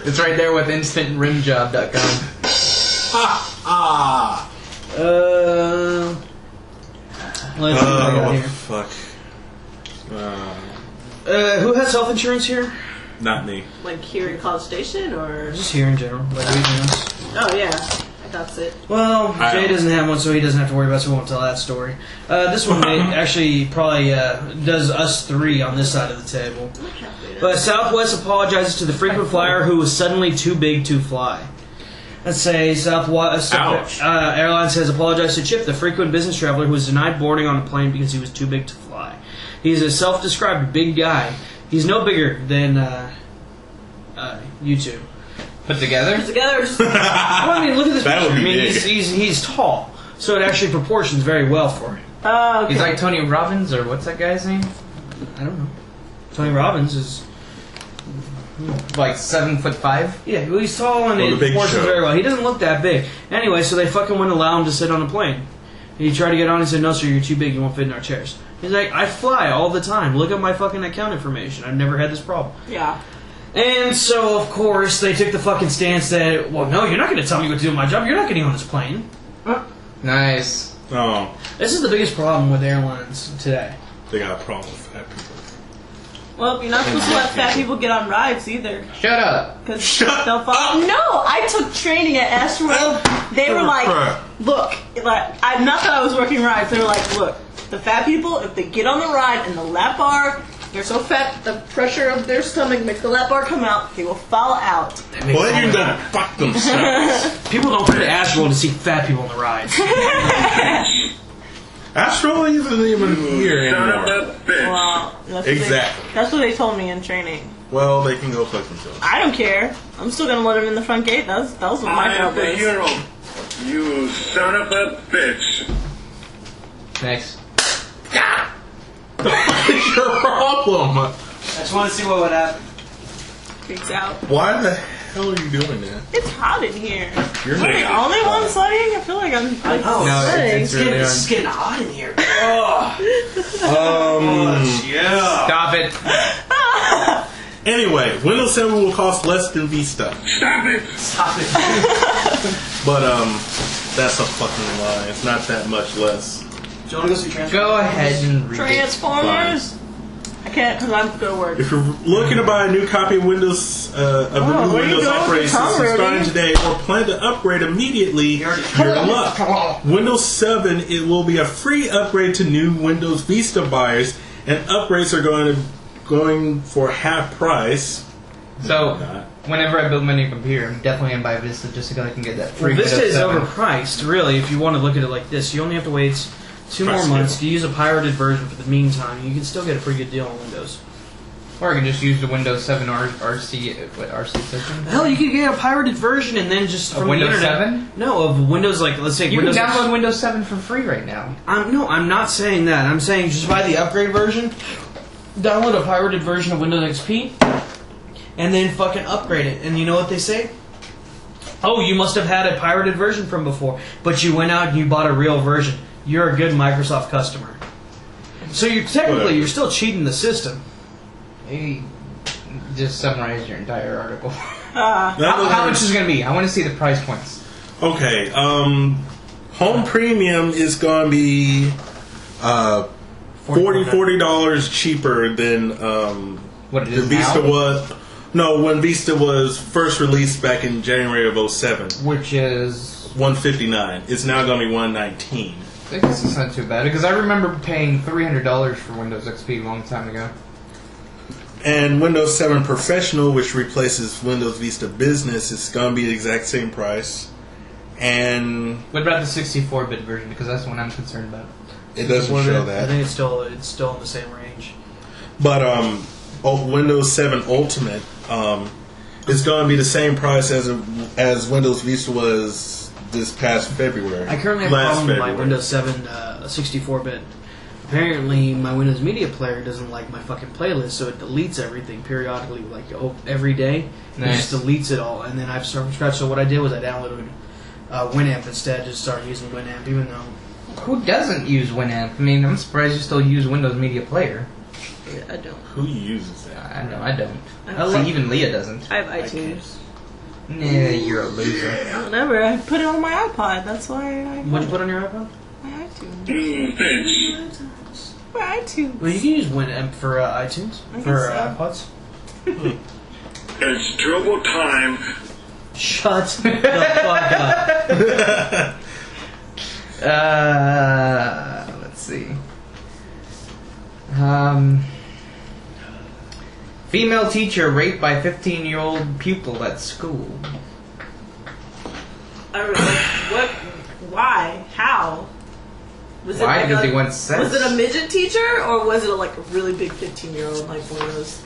It's right there with instantrimjob.com. Let's see what I got What the here. fuck? Who has health insurance here? Not me. Like here in College Station or? Just here in general. Like everything else. Oh yeah, that's it. Well, I Jay don't. doesn't have one, so he doesn't have to worry about it, so we won't tell that story. This one actually probably does us three on this side of the table. But Southwest apologizes to the frequent flyer who was suddenly too big to fly. Let's say Southwest Airlines has apologized to Chip, the frequent business traveler who was denied boarding on a plane because he was too big to fly. He's a self-described big guy. He's no bigger than you two. Put together? Together. Well, I mean, look at this That picture. would I be mean, big. he's tall, so it actually proportions very well for him. Oh, okay. He's like Tony Robbins, or what's that guy's name? I don't know. Tony Robbins is... Like 7'5". Yeah, well, he's tall and Oh, the it Big proportions Show. very well. He doesn't look that big. Anyway, so they fucking wouldn't allow him to sit on a plane. He tried to get on and said, "No, sir, you're too big. You won't fit in our chairs." He's like, "I fly all the time. Look at my fucking account information. I've never had this problem." Yeah. And so, of course, they took the fucking stance that, well, no, you're not going to tell me what to do with my job. You're not getting on this plane. Nice. Oh, This is the biggest problem with airlines today. they got a problem with fat people. Well, you're not supposed to let fat people get on rides either. Shut up. Because they'll fall. No, I took training at Astro. They were like, look, not that I was working rides. They were like, look, the fat people, if they get on the ride and the lap bar, they're so fat, the pressure of their stomach makes the lap bar come out. They will fall out. Well, they can go fuck themselves. People don't come to Astro to see fat people on the ride. Astro isn't even here anymore. Well, that's what they told me in training. Well, they can go fuck themselves. I don't care. I'm still gonna let them in the front gate. That was what my job the was. hero. You son of a bitch. Next. What's your problem? I just want to see what would happen. Freaks out. Why the hell are you doing that? It's hot in here. You're Am I the only one sweating? I feel like I'm sweating. it's really It's getting hot in here. Yeah. Stop it. Anyway, Windows 7 will cost less than Vista. Stop it. Stop it. But, that's a fucking lie. It's not that much less. Do you want to go see Transformers? Go ahead and read Transformers? I can't because I'm going to work. If you're looking to buy a new copy of Windows, the new Windows operating system starting today, or plan to upgrade immediately, you're in luck. Windows 7, it will be a free upgrade to new Windows Vista buyers, and upgrades are going for half price. So, whenever I build my new computer, I'm definitely going to buy Vista just so I can get that free Vista Windows is 7. overpriced, really, if you want to look at it like this. You only have to wait 2 more months to use a pirated version for the meantime. You can still get a pretty good deal on Windows. Or I can just use the Windows 7 RC system. Hell, you can get a pirated version and then just from Windows the internet. 7? No, of Windows, like, let's say You Windows... can download Windows 7 for free right now. No, I'm not saying that. I'm saying just buy the upgrade version, download a pirated version of Windows XP, and then fucking upgrade it. And you know what they say? Oh, you must have had a pirated version from before, but you went out and you bought a real version. You're a good Microsoft customer. So you're you're still cheating the system. Maybe just summarize your entire article. How much is it going to be? I want to see the price points. Okay, Home Premium is going to be $40 cheaper than what it the is Vista now? was. No, when Vista was first released back in January of 07. Which is $159. It's now going to be $119. I guess it's not too bad because I remember paying $300 for Windows XP a long time ago. And Windows 7 Professional, which replaces Windows Vista Business, is going to be the exact same price. And what about the 64-bit version? Because that's the one I'm concerned about. It doesn't show that. I think it's still in the same range. But Windows 7 Ultimate is going to be the same price as Windows Vista was this past February. I currently have a problem with my Windows 7 64-bit. Apparently, my Windows Media Player doesn't like my fucking playlist, so it deletes everything periodically, like every day. Nice. It just deletes it all, and then I've started from scratch. So what I did was I downloaded Winamp instead, just started using Winamp, even though... Who doesn't use Winamp? I mean, I'm surprised you still use Windows Media Player. Yeah, I don't. Who uses that? I know, I don't. I Even Leah doesn't. have iTunes. Nah, you're a loser. Whatever. I put it on my iPod. That's why I... What'd you put on your iPod? My iTunes. Bitch. My iTunes. Well, you can use Winamp for iTunes, for iPods. It's trouble time. Shut the fuck up. Let's see. Female teacher raped by 15-year-old pupil at school. What? Why? How? Was Why? Like Because he wants sex. Was it a midget teacher, or was it like a really big 15-year-old, like one of those?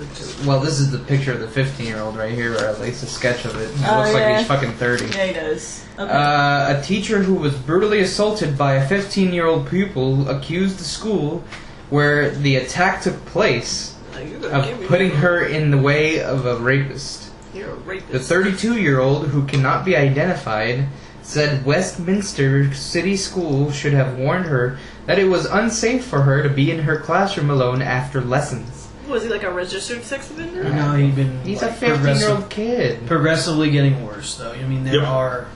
Well, this is the picture of the 15-year-old right here, or at least a sketch of it. It Oh, looks yeah. like he's fucking 30. Yeah, he does. Okay. A teacher who was brutally assaulted by a 15-year-old pupil accused the school where the attack took place of putting her in the way of a rapist. You're a rapist. The 32-year-old, who cannot be identified, said Westminster City School should have warned her that it was unsafe for her to be in her classroom alone after lessons. Was he like a registered sex offender? No, He's a 15-year-old kid. Progressively getting worse, though. I mean, there are...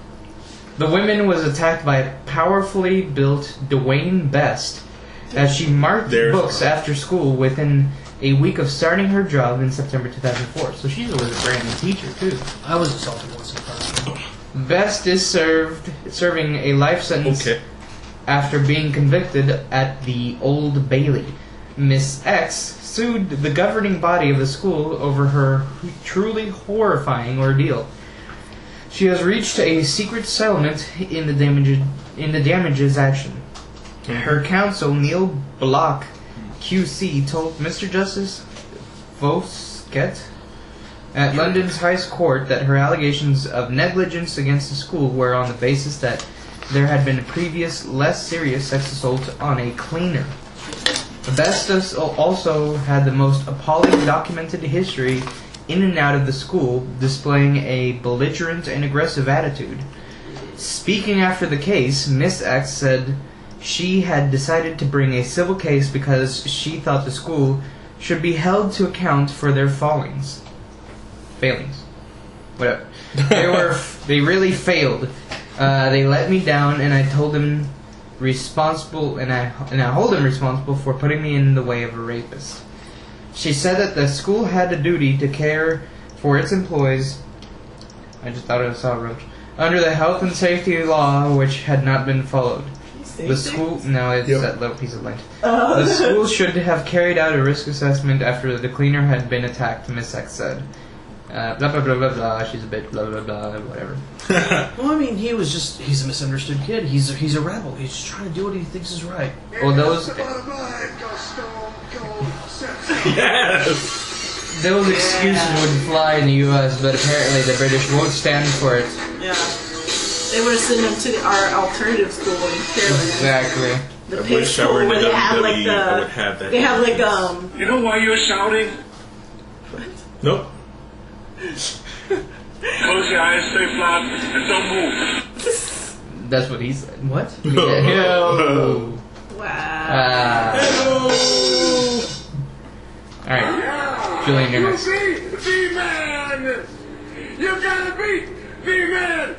The woman was attacked by a powerfully built Dwayne Best as she marked books after school within a week of starting her job in September 2004. So she was a brand new teacher, too. I was assaulted once in class. Best is serving a life sentence after being convicted at the Old Bailey. Miss X sued the governing body of the school over her truly horrifying ordeal. She has reached a secret settlement in the damages action. Her counsel, Neil Block, QC, told Mr. Justice Vosket at London's High Court that her allegations of negligence against the school were on the basis that there had been a previous, less serious sex assault on a cleaner. Best also had the most appalling documented history in and out of the school, displaying a belligerent and aggressive attitude. Speaking after the case, Miss X said she had decided to bring a civil case because she thought the school should be held to account for their failings. Whatever. They really failed. They let me down, and I told them responsible, and I hold them responsible for putting me in the way of a rapist. She said that the school had a duty to care for its employees. I just thought I saw a roach. Under the health and safety law, which had not been followed. The school, no, it's that little piece of land. The school should have carried out a risk assessment after the cleaner had been attacked, Miss X said. Blah, blah, blah, blah, blah, she's a bitch, blah, blah, blah, whatever. Well, I mean, he's a misunderstood kid. He's a rebel. He's just trying to do what he thinks is right. Well, those excuses wouldn't fly in the U.S., but apparently the British won't stand for it. Yeah. They would have sent him to our alternative school in Carolina. Exactly. The pig school where they have like they have like You know why you're shouting? Nope. Close your eyes, stay flat, and don't move. That's what he said. What? No. Wow. Alright. Julian, you're next. V-Man! You gotta beat V-Man!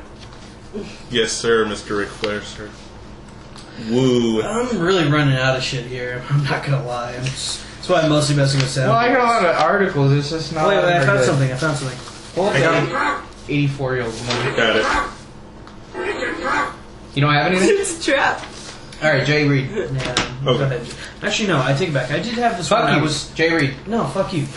Yes, sir, Mr. Ric Flair, sir. Woo. I'm really running out of shit here. I'm not gonna lie. That's why I'm mostly messing with sound. Well, I got a lot of articles. It's just not. Wait, I found something. Hold down. 84-year-old woman. Got it. You don't have anything? It's a trap. Alright, Jay Reed. Yeah, go ahead. Actually, no, I take it back. I did have this Fuck one. you. I was Jay Reed. No, fuck you.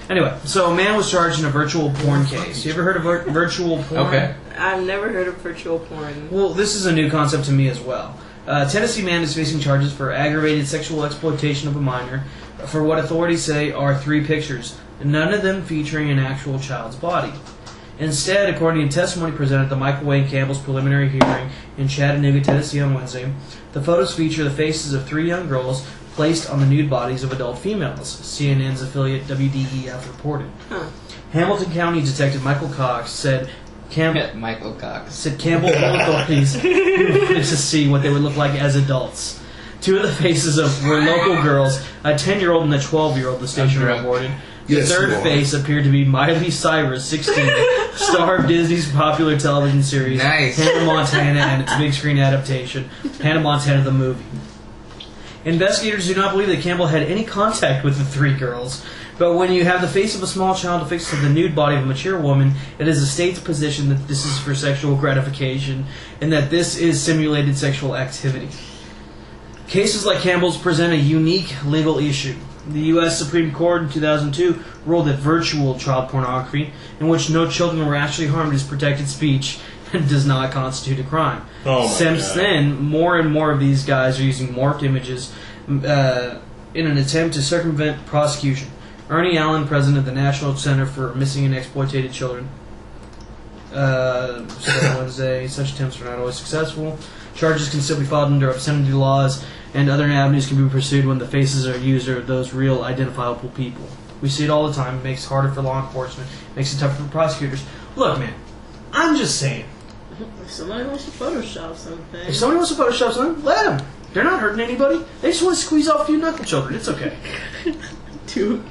Anyway, so a man was charged in a virtual porn case. You ever heard of virtual porn? Okay. I've never heard of virtual porn. Well, this is a new concept to me as well. A Tennessee man is facing charges for aggravated sexual exploitation of a minor for what authorities say are 3 pictures, none of them featuring an actual child's body. Instead, according to testimony presented at the Michael Wayne Campbell's preliminary hearing in Chattanooga, Tennessee on Wednesday, the photos feature the faces of 3 young girls placed on the nude bodies of adult females, CNN's affiliate WDEF reported. Hamilton County Detective Michael Cox said Campbell told authorities he wanted to see what they would look like as adults. 2 of the faces were local girls, a 10-year-old and a 12-year-old, the station reported. The third face appeared to be Miley Cyrus, 16, star of Disney's popular television series Hannah Montana and its big screen adaptation, Hannah Montana the movie. Investigators do not believe that Campbell had any contact with the 3 girls, but when you have the face of a small child affixed to the nude body of a mature woman, it is the state's position that this is for sexual gratification and that this is simulated sexual activity. Cases like Campbell's present a unique legal issue. The U.S. Supreme Court in 2002 ruled that virtual child pornography, in which no children were actually harmed, is protected speech and does not constitute a crime. Since then, more and more of these guys are using morphed images in an attempt to circumvent prosecution. Ernie Allen, president of the National Center for Missing and Exploited Children, said Wednesday, such attempts are not always successful. Charges can still be filed under obscenity laws, and other avenues can be pursued when the faces are used or those real identifiable people. We see it all the time. It makes it harder for law enforcement. It makes it tougher for prosecutors. Look, man, I'm just saying. If somebody wants to Photoshop something. If somebody wants to Photoshop something, let them. They're not hurting anybody. They just want to squeeze off a few knuckle children. It's okay. Dude.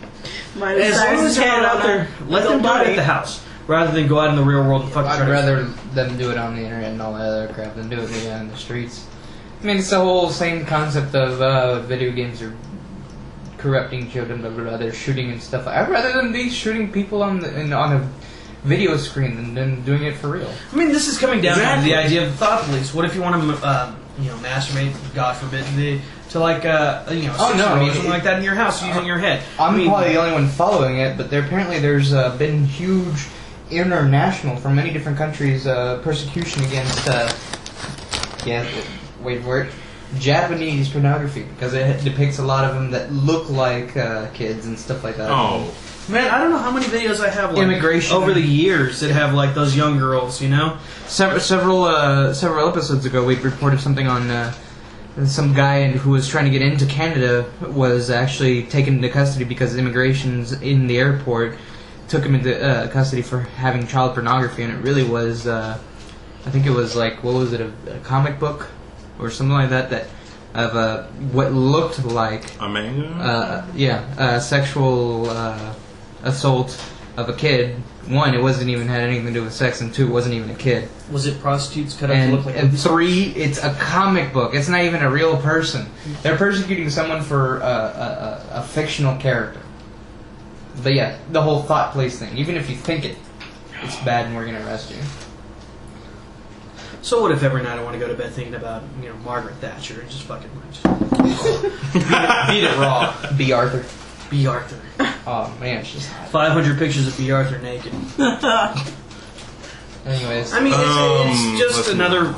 As long as they're out there, let them do it at the house, rather than go out in the real world and fucking try I'd rather them do it on the internet and all that other crap than do it in the streets. I mean, it's the whole same concept of video games are corrupting children, blah, blah, blah. They're shooting and stuff. I'd rather them be shooting people on a video screen than doing it for real. I mean, this is coming down to the idea of thought police. What if you want to, masturbate, God forbid, to like, or something like that in your house using your head? I'm probably the only one following it, but apparently there's been huge international, from many different countries, persecution against, wait for it, Japanese pornography, because it depicts a lot of them that look like kids and stuff like that. Oh. Man, I don't know how many videos I have immigration over the years that have like those young girls, you know. Several episodes ago, we reported something on some guy who was trying to get into Canada was actually taken into custody because immigrations in the airport took him into custody for having child pornography, and it really was, I think it was like, what was it, a comic book or something like that of what looked like a manga. Sexual assault of a kid. One, it wasn't even had anything to do with sex, and two, it wasn't even a kid. Was it prostitutes cut up to look like? And three, it's a comic book. It's not even a real person. They're persecuting someone for a fictional character. But yeah, the whole thought police thing. Even if you think it's bad, and we're gonna arrest you. So what if every night I want to go to bed thinking about Margaret Thatcher and just fucking beat it raw. B. Arthur. B. Arthur. Oh man, it's just 500 pictures of B. Arthur naked. Anyways, I mean, it's just another.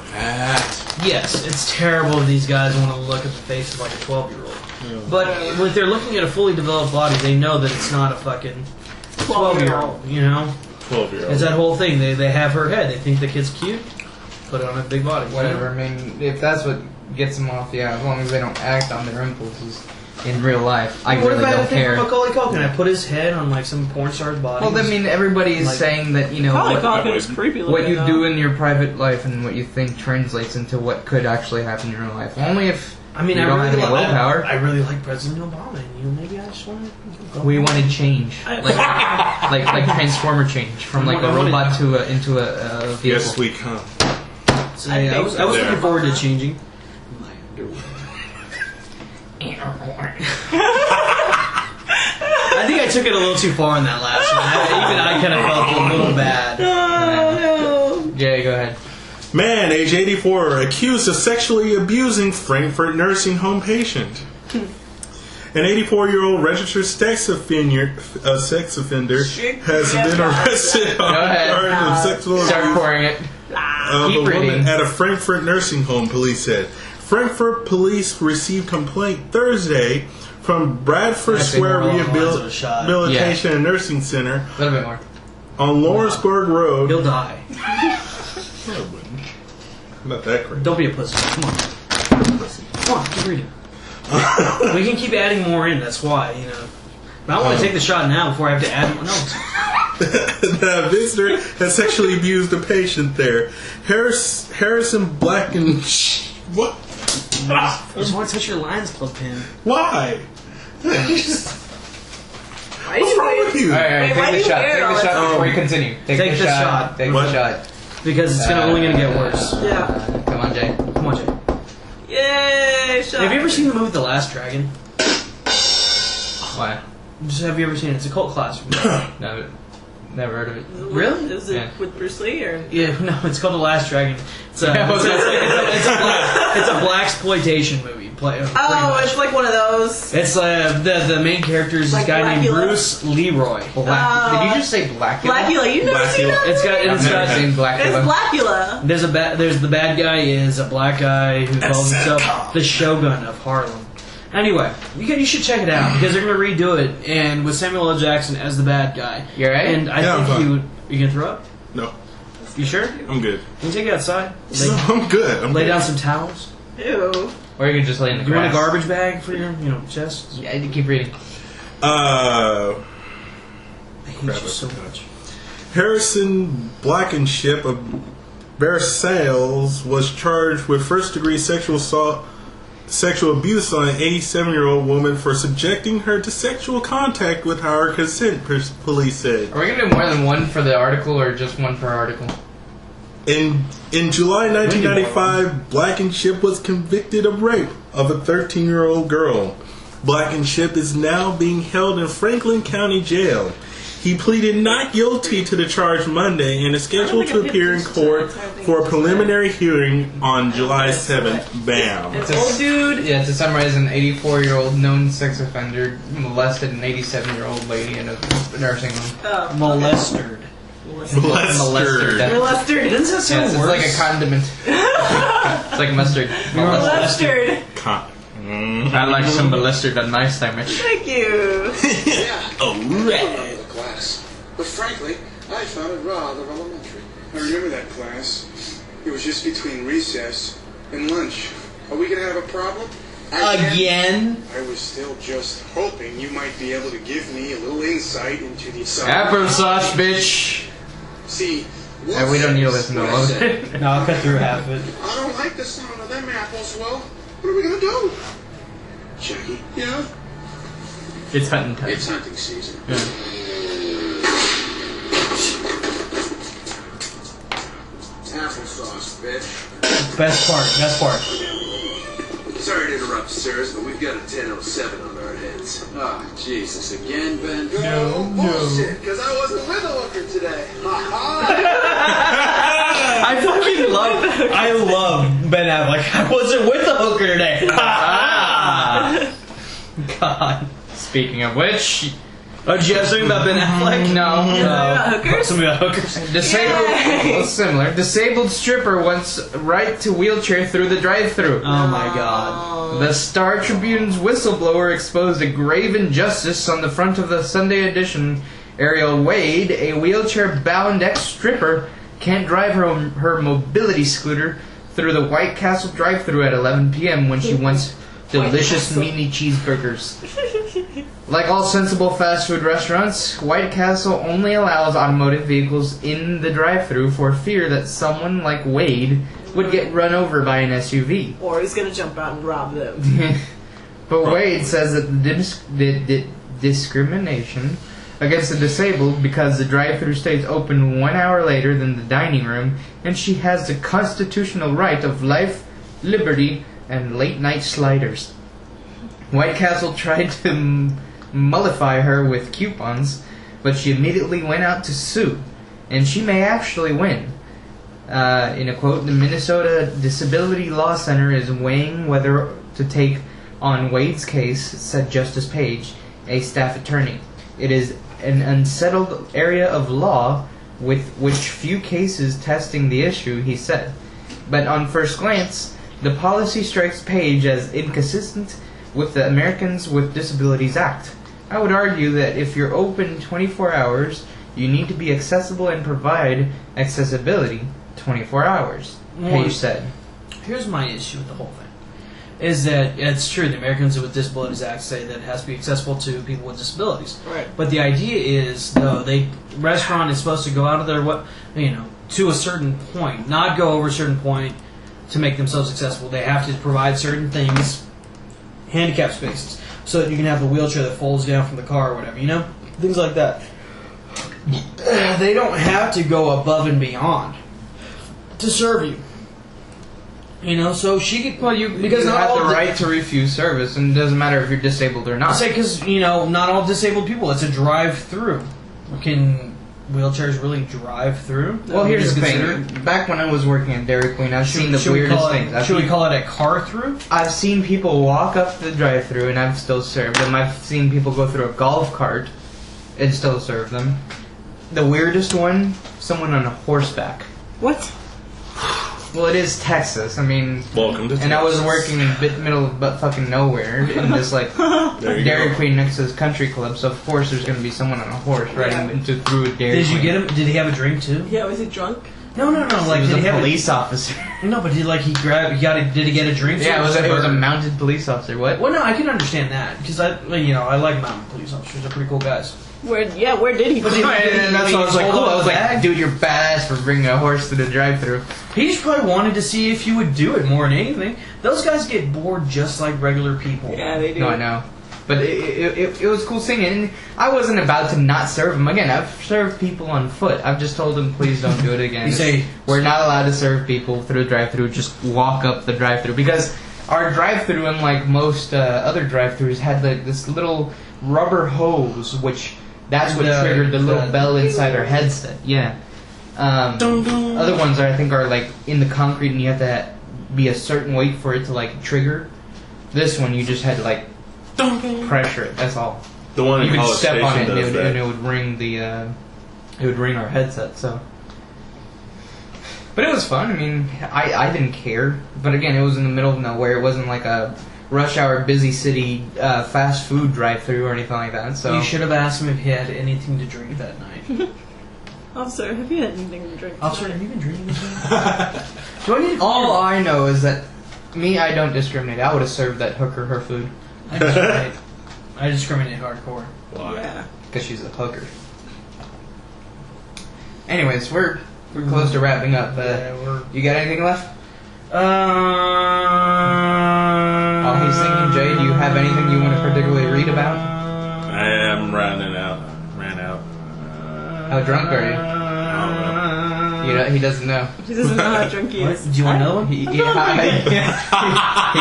Yes, it's terrible if these guys want to look at the face of like a 12-year-old. Yeah. But when they're looking at a fully developed body, they know that it's not a fucking 12-year-old. You know, 12-year-old. It's that whole thing. They have her head. They think the kid's cute. Put it on a big body. Whatever. I mean, if that's what gets them off, yeah. As long as they don't act on their impulses in real life, I really don't care. What about Macaulay Culkin? I put his head on like some porn star's body. Well, I mean, everybody is saying that what you do in your private life and what you think translates into what could actually happen in real life. Only if you don't have any willpower. I really like President Obama, and maybe I just want to. We want to change, like Transformer change from like a robot into a vehicle. Yes, we come. So, I was looking forward to changing. I think I took it a little too far in that last one. Even I kind of felt a little bad. Oh, no. Jay, go ahead. Man, age 84, accused of sexually abusing Frankfurt nursing home patient. An 84-year-old registered sex offender has been arrested on charge of sexual abuse of a woman at a Frankfurt nursing home, police said. Frankfurt police received complaint Thursday from Bradford Square Rehabilitation and Nursing Center a little bit more. on Lawrenceburg Road. He'll die. Not that great. Don't be a pussy. Come on. Come on, keep reading. We can keep adding more in, that's why, But I want to take the shot now before I have to add more notes. The visitor has sexually abused a patient there. Harrison Black and... What? I just want to touch your Lions Club pin. Why? What's wrong with you? Alright, take the shot. Take the shot before you continue. Take the shot. Take the shot. Because it's only going to get worse. Yeah. Come on, Jay. Come on, Jay. Yay! Shot. Have you ever seen the movie The Last Dragon? Why? Have you ever seen it? It's a cult classic. No, never heard of it. Really? Is it with Bruce Lee or? Yeah, no, it's called The Last Dragon. It's a blaxploitation movie. It's like one of those. It's the main character is this guy named Bruce Leroy. Did you just say Blackula? Blackula, you've never seen that? I've never seen Blackula. It's Blackula. There's the bad guy is a black guy who calls himself the Shogun of Harlem. Anyway, you should check it out because they're going to redo it and with Samuel L. Jackson as the bad guy. You alright? And I think you going to throw up? No. You sure? I'm good. Can you take it outside? I'm good. Lay down some towels. Ew. Or you can just lay in the grass. You want a garbage bag for your, chest? Yeah, you keep reading. I hate you so much. Harrison Blankenship of Versailles was charged with first-degree sexual abuse on an 87-year-old woman for subjecting her to sexual contact without her consent, police said. Are we going to do more than one for the article or just one per article? In July 1995, Blankenship was convicted of rape of a 13-year-old girl. Blankenship is now being held in Franklin County Jail. He pleaded not guilty to the charge Monday and is scheduled to appear in court for a preliminary hearing on July 7th. Bam. It's old dude. Yeah, to summarize, an 84-year-old known sex offender molested an 87-year-old lady in a nursing home. Molestered. Molestered. Molestered. Doesn't that sound Yes, it's worse? like a condiment. It's like mustard. Molestered. I like some molestered on my sandwich. Thank you. Yeah. Alright. The class. But frankly, I found it rather elementary. I remember that class. It was just between recess and lunch. Are we gonna have a problem? Again? I was still just hoping you might be able to give me a little insight into the Applesauce, bitch. See, We don't need to listen to all of it. No, I'll cut through half of it. I don't like the sound of them apples, Will. What are we gonna do? Jackie? Yeah? It's hunting time. It's hunting season. Yeah. Applesauce, bitch. Best part. Sorry to interrupt, sirs, but we've got a 10:07 on our hands. Ah, Jesus, again, Ben? No. Bullshit, because I wasn't with a hooker today. I love Ben Affleck. I wasn't with the hooker today. God. Speaking of which, Oh, did you have something about Ben Affleck? no. Hookers? Something about hookers. Similar. Disabled stripper wants right to wheelchair through the drive-thru. Oh my God. The Star Tribune's whistleblower exposed a grave injustice on the front of the Sunday edition. Ariel Wade, a wheelchair-bound ex-stripper, can't drive her mobility scooter through the White Castle drive-thru at 11 p.m. when she wants delicious meaty cheeseburgers. Like all sensible fast food restaurants, White Castle only allows automotive vehicles in the drive-thru for fear that someone like Wade would get run over by an SUV. Or he's gonna jump out and rob them. But Wade says that the discrimination against the disabled because the drive-thru stays open 1 hour later than the dining room, and she has the constitutional right of life, liberty, and late-night sliders. White Castle tried to mollify her with coupons, but she immediately went out to sue, and she may actually win. In a quote, the Minnesota Disability Law Center is weighing whether to take on Wade's case, said Justice Page, a staff attorney. It is an unsettled area of law with which few cases testing the issue, he said. But on first glance, the policy strikes Page as inconsistent with the Americans with Disabilities Act. I would argue that if you're open 24 hours, you need to be accessible and provide accessibility 24 hours, Page said. Here's my issue with the whole thing. Is that it's true, the Americans with Disabilities Act say that it has to be accessible to people with disabilities. Right. But the idea is, though, restaurant is supposed to go out of their to a certain point, not go over a certain point to make themselves accessible. They have to provide certain things, handicap spaces, so that you can have the wheelchair that folds down from the car or whatever, things like that. They don't have to go above and beyond to serve you. So she could. Well, you have the right to refuse service, and it doesn't matter if you're disabled or not. I say because not all disabled people. It's a drive-through. Can wheelchairs really drive through? Well, here's the thing. Back when I was working at Dairy Queen, I've seen the weirdest things. Should we call it a car-through? I've seen people walk up the drive-through, and I've still served them. I've seen people go through a golf cart and still serve them. The weirdest one, someone on a horseback. What? Well, it is Texas. I mean, Welcome to Texas. And I was working in the middle of butt fucking nowhere in this Dairy Queen next to this country club. So of course there's going to be someone on a horse riding through a Dairy Queen. Did you get him? Did he have a drink too? Yeah, was he drunk? No. Like, he was did he a have police officer. No, but did he get a drink? Yeah, it was a mounted police officer. What? Well, no, I can understand that because I like mounted police officers. They're pretty cool guys. Where did he? And that's why I was like, cool. I was like, dude, you're badass for bringing a horse to the drive-thru. He just probably wanted to see if you would do it more than anything. Those guys get bored just like regular people. Yeah, they do. No, I know. But it was cool seeing it. And I wasn't about to not serve them. Again, I've served people on foot. I've just told them, please don't do it again. You say, we're not allowed to serve people through the drive-thru. Just walk up the drive-thru. Because our drive-thru, unlike most other drive-thrus, had this little rubber hose, which that's what triggered the little bell inside our headset. Yeah. Other ones I think are like in the concrete, and you have to be a certain weight for it to like trigger. This one you just had to like pressure it. That's all. The one you in could step on it, and it would ring the it would ring our headset. So, but it was fun. I mean, I didn't care. But again, it was in the middle of nowhere. It wasn't like a rush hour, busy city fast food drive-thru or anything like that. So you should have asked him if he had anything to drink that night. Officer, have you had anything to drink? Officer, have you been drinking this All I know is that I don't discriminate. I would have served that hooker her food. I discriminate hardcore. Why? Yeah. Because she's a hooker. Anyways, we're close to wrapping up. You got anything left? While he's singing, Jay, do you have anything you want to particularly read about? I am ran out. How drunk are you? I don't know. He doesn't know. He doesn't know how drunk he is. Do you want to know him? He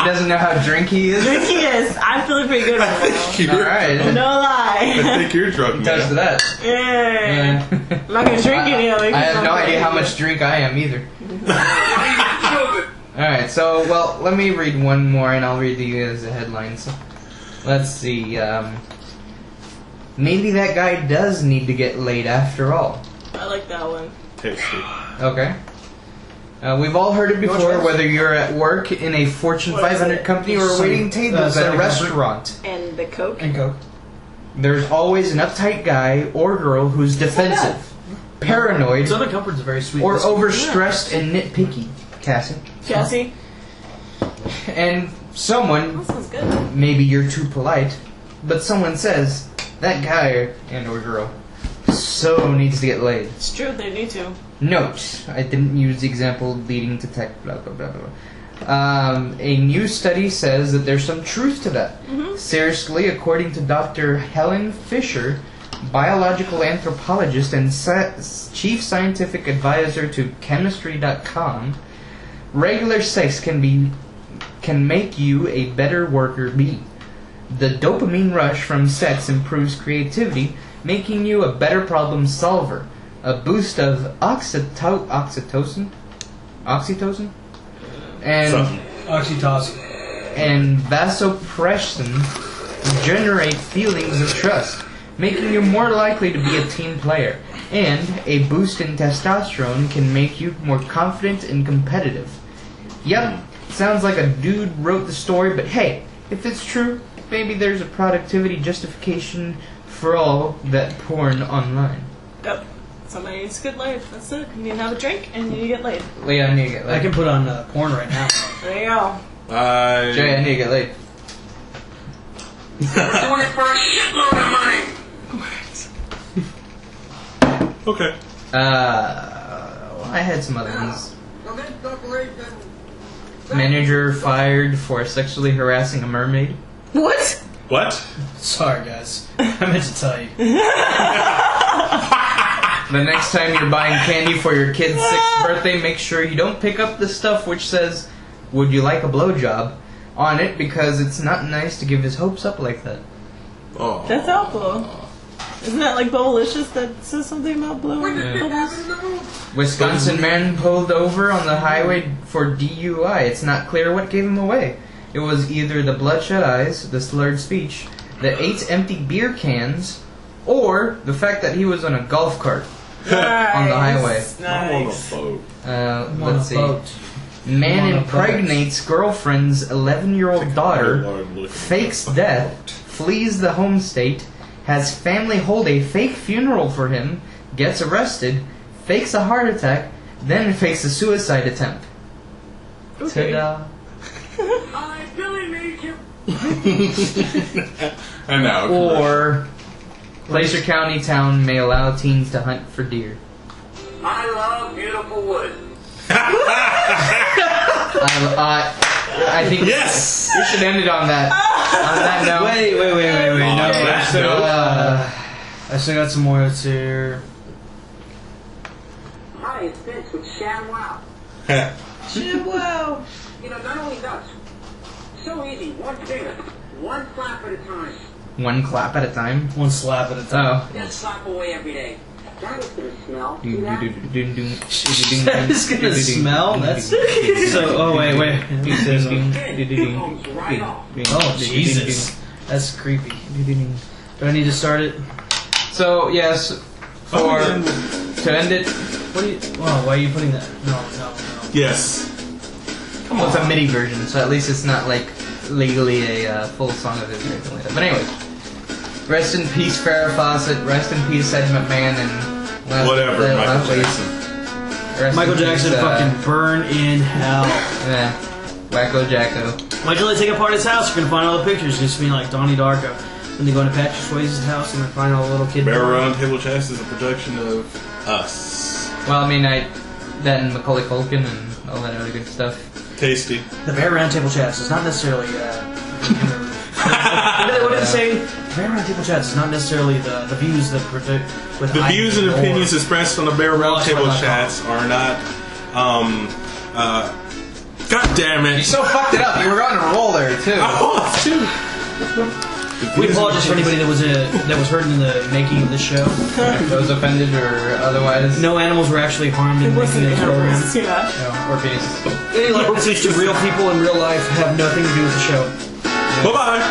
doesn't know how drink he is? Drink he is. I'm feeling pretty good right now. Alright. No lie. I think you're drunk, Touch to that. Yeah. I'm not gonna drink any of it. I have no idea how much drink I am either. Alright, so, let me read one more and I'll read you as the headlines. Let's see, maybe that guy does need to get laid after all. I like that one. Tasty. Okay. We've all heard it before, whether you're at work in a Fortune 500 company or waiting tables at a restaurant. And the Coke? And Coke. There's always an uptight guy or girl who's defensive, paranoid, Southern Comfort's very sweet. or overstressed and nitpicky. Cassie? And someone, That sounds good. maybe you're too polite, but someone says, that guy and or girl so needs to get laid. It's true, they need to. Note, I didn't use the example leading to tech, blah, blah, blah, blah. A new study says that there's some truth to that. Seriously, according to Dr. Helen Fisher, biological anthropologist and chief scientific advisor to chemistry.com, regular sex can make you a better worker bee. The dopamine rush from sex improves creativity, making you a better problem solver. A boost of oxytocin, and vasopressin generate feelings of trust, making you more likely to be a team player. And a boost in testosterone can make you more confident and competitive. Yep, sounds like a dude wrote the story, but hey, if it's true, maybe there's a productivity justification for all that porn online. Yep. Somebody needs to get laid. That's it. You need to have a drink and you need to get laid. Yeah, I need to get laid. I can put on porn right now. There you go. Jay, I need to get laid. We're doing it for a shitload of money. Okay. I had some other ones. Manager fired for sexually harassing a mermaid. What? What? Sorry, guys. I meant to tell you. The next time you're buying candy for your kid's 6th birthday, make sure you don't pick up the stuff which says, "Would you like a blowjob?" on it, because it's not nice to give his hopes up like that. Oh. That's awful. Isn't that like Bubblicious that says something about blowing bubbles? Wisconsin man pulled over on the highway for DUI. It's not clear what gave him away. It was either the bloodshot eyes, the slurred speech, the 8 empty beer cans, or the fact that he was on a golf cart on the highway. Nice. Let's see. Man impregnates girlfriend's 11-year-old daughter, fakes death, flees the home state, has family hold a fake funeral for him, gets arrested, fakes a heart attack, then fakes a suicide attempt. Okay. Ta-da. I really need you. And now. Or Placer County town may allow teens to hunt for deer. I love beautiful wood. I think Yes! we should end it on that. On that note. Wait. No, that I still got some more here. Hi, it's Vince with ShamWow. Wow. You know, not only nuts, so easy. One finger. One clap at a time. One clap at a time? One slap at a time. One slap away every day. That is gonna smell. That is gonna smell? That's... So, oh, wait. Oh, Jesus. That's creepy. Do I need to start it? So, yes, to end it... What are you... Oh, why are you putting that? No. Yes. Well, it's a MIDI version, so at least it's not, like, legally a full song of his or anything like that. But anyways, rest in peace, Farrah Fawcett. Rest in peace, Ed McMahon, and whatever, Michael Jackson. Michael Jackson, fucking burn in hell. Yeah, Wacko Jacko. Why don't they take apart his house? You're gonna find all the pictures. It's gonna be like Donnie Darko. When they go into Patrick Swayze's house and they find all the little kids. Bear Round Table Chats is a production of us. Well, I mean, that and Macaulay Culkin and all that other good stuff. Tasty. The Bear Roundtable Chats is not necessarily. What did it say? The Bear Roundtable Chats is not necessarily the views that predict. The views and opinions expressed on the Bear Roundtable Chats are not. God damn it! You so fucked it up. You were on a roll there too. I was too. We apologize for anybody that was hurt in the making of this show. That was offended or otherwise. No animals were actually harmed in making this program. Yeah. No, or penises. Any references to real people in real life have nothing to do with the show. Bye bye.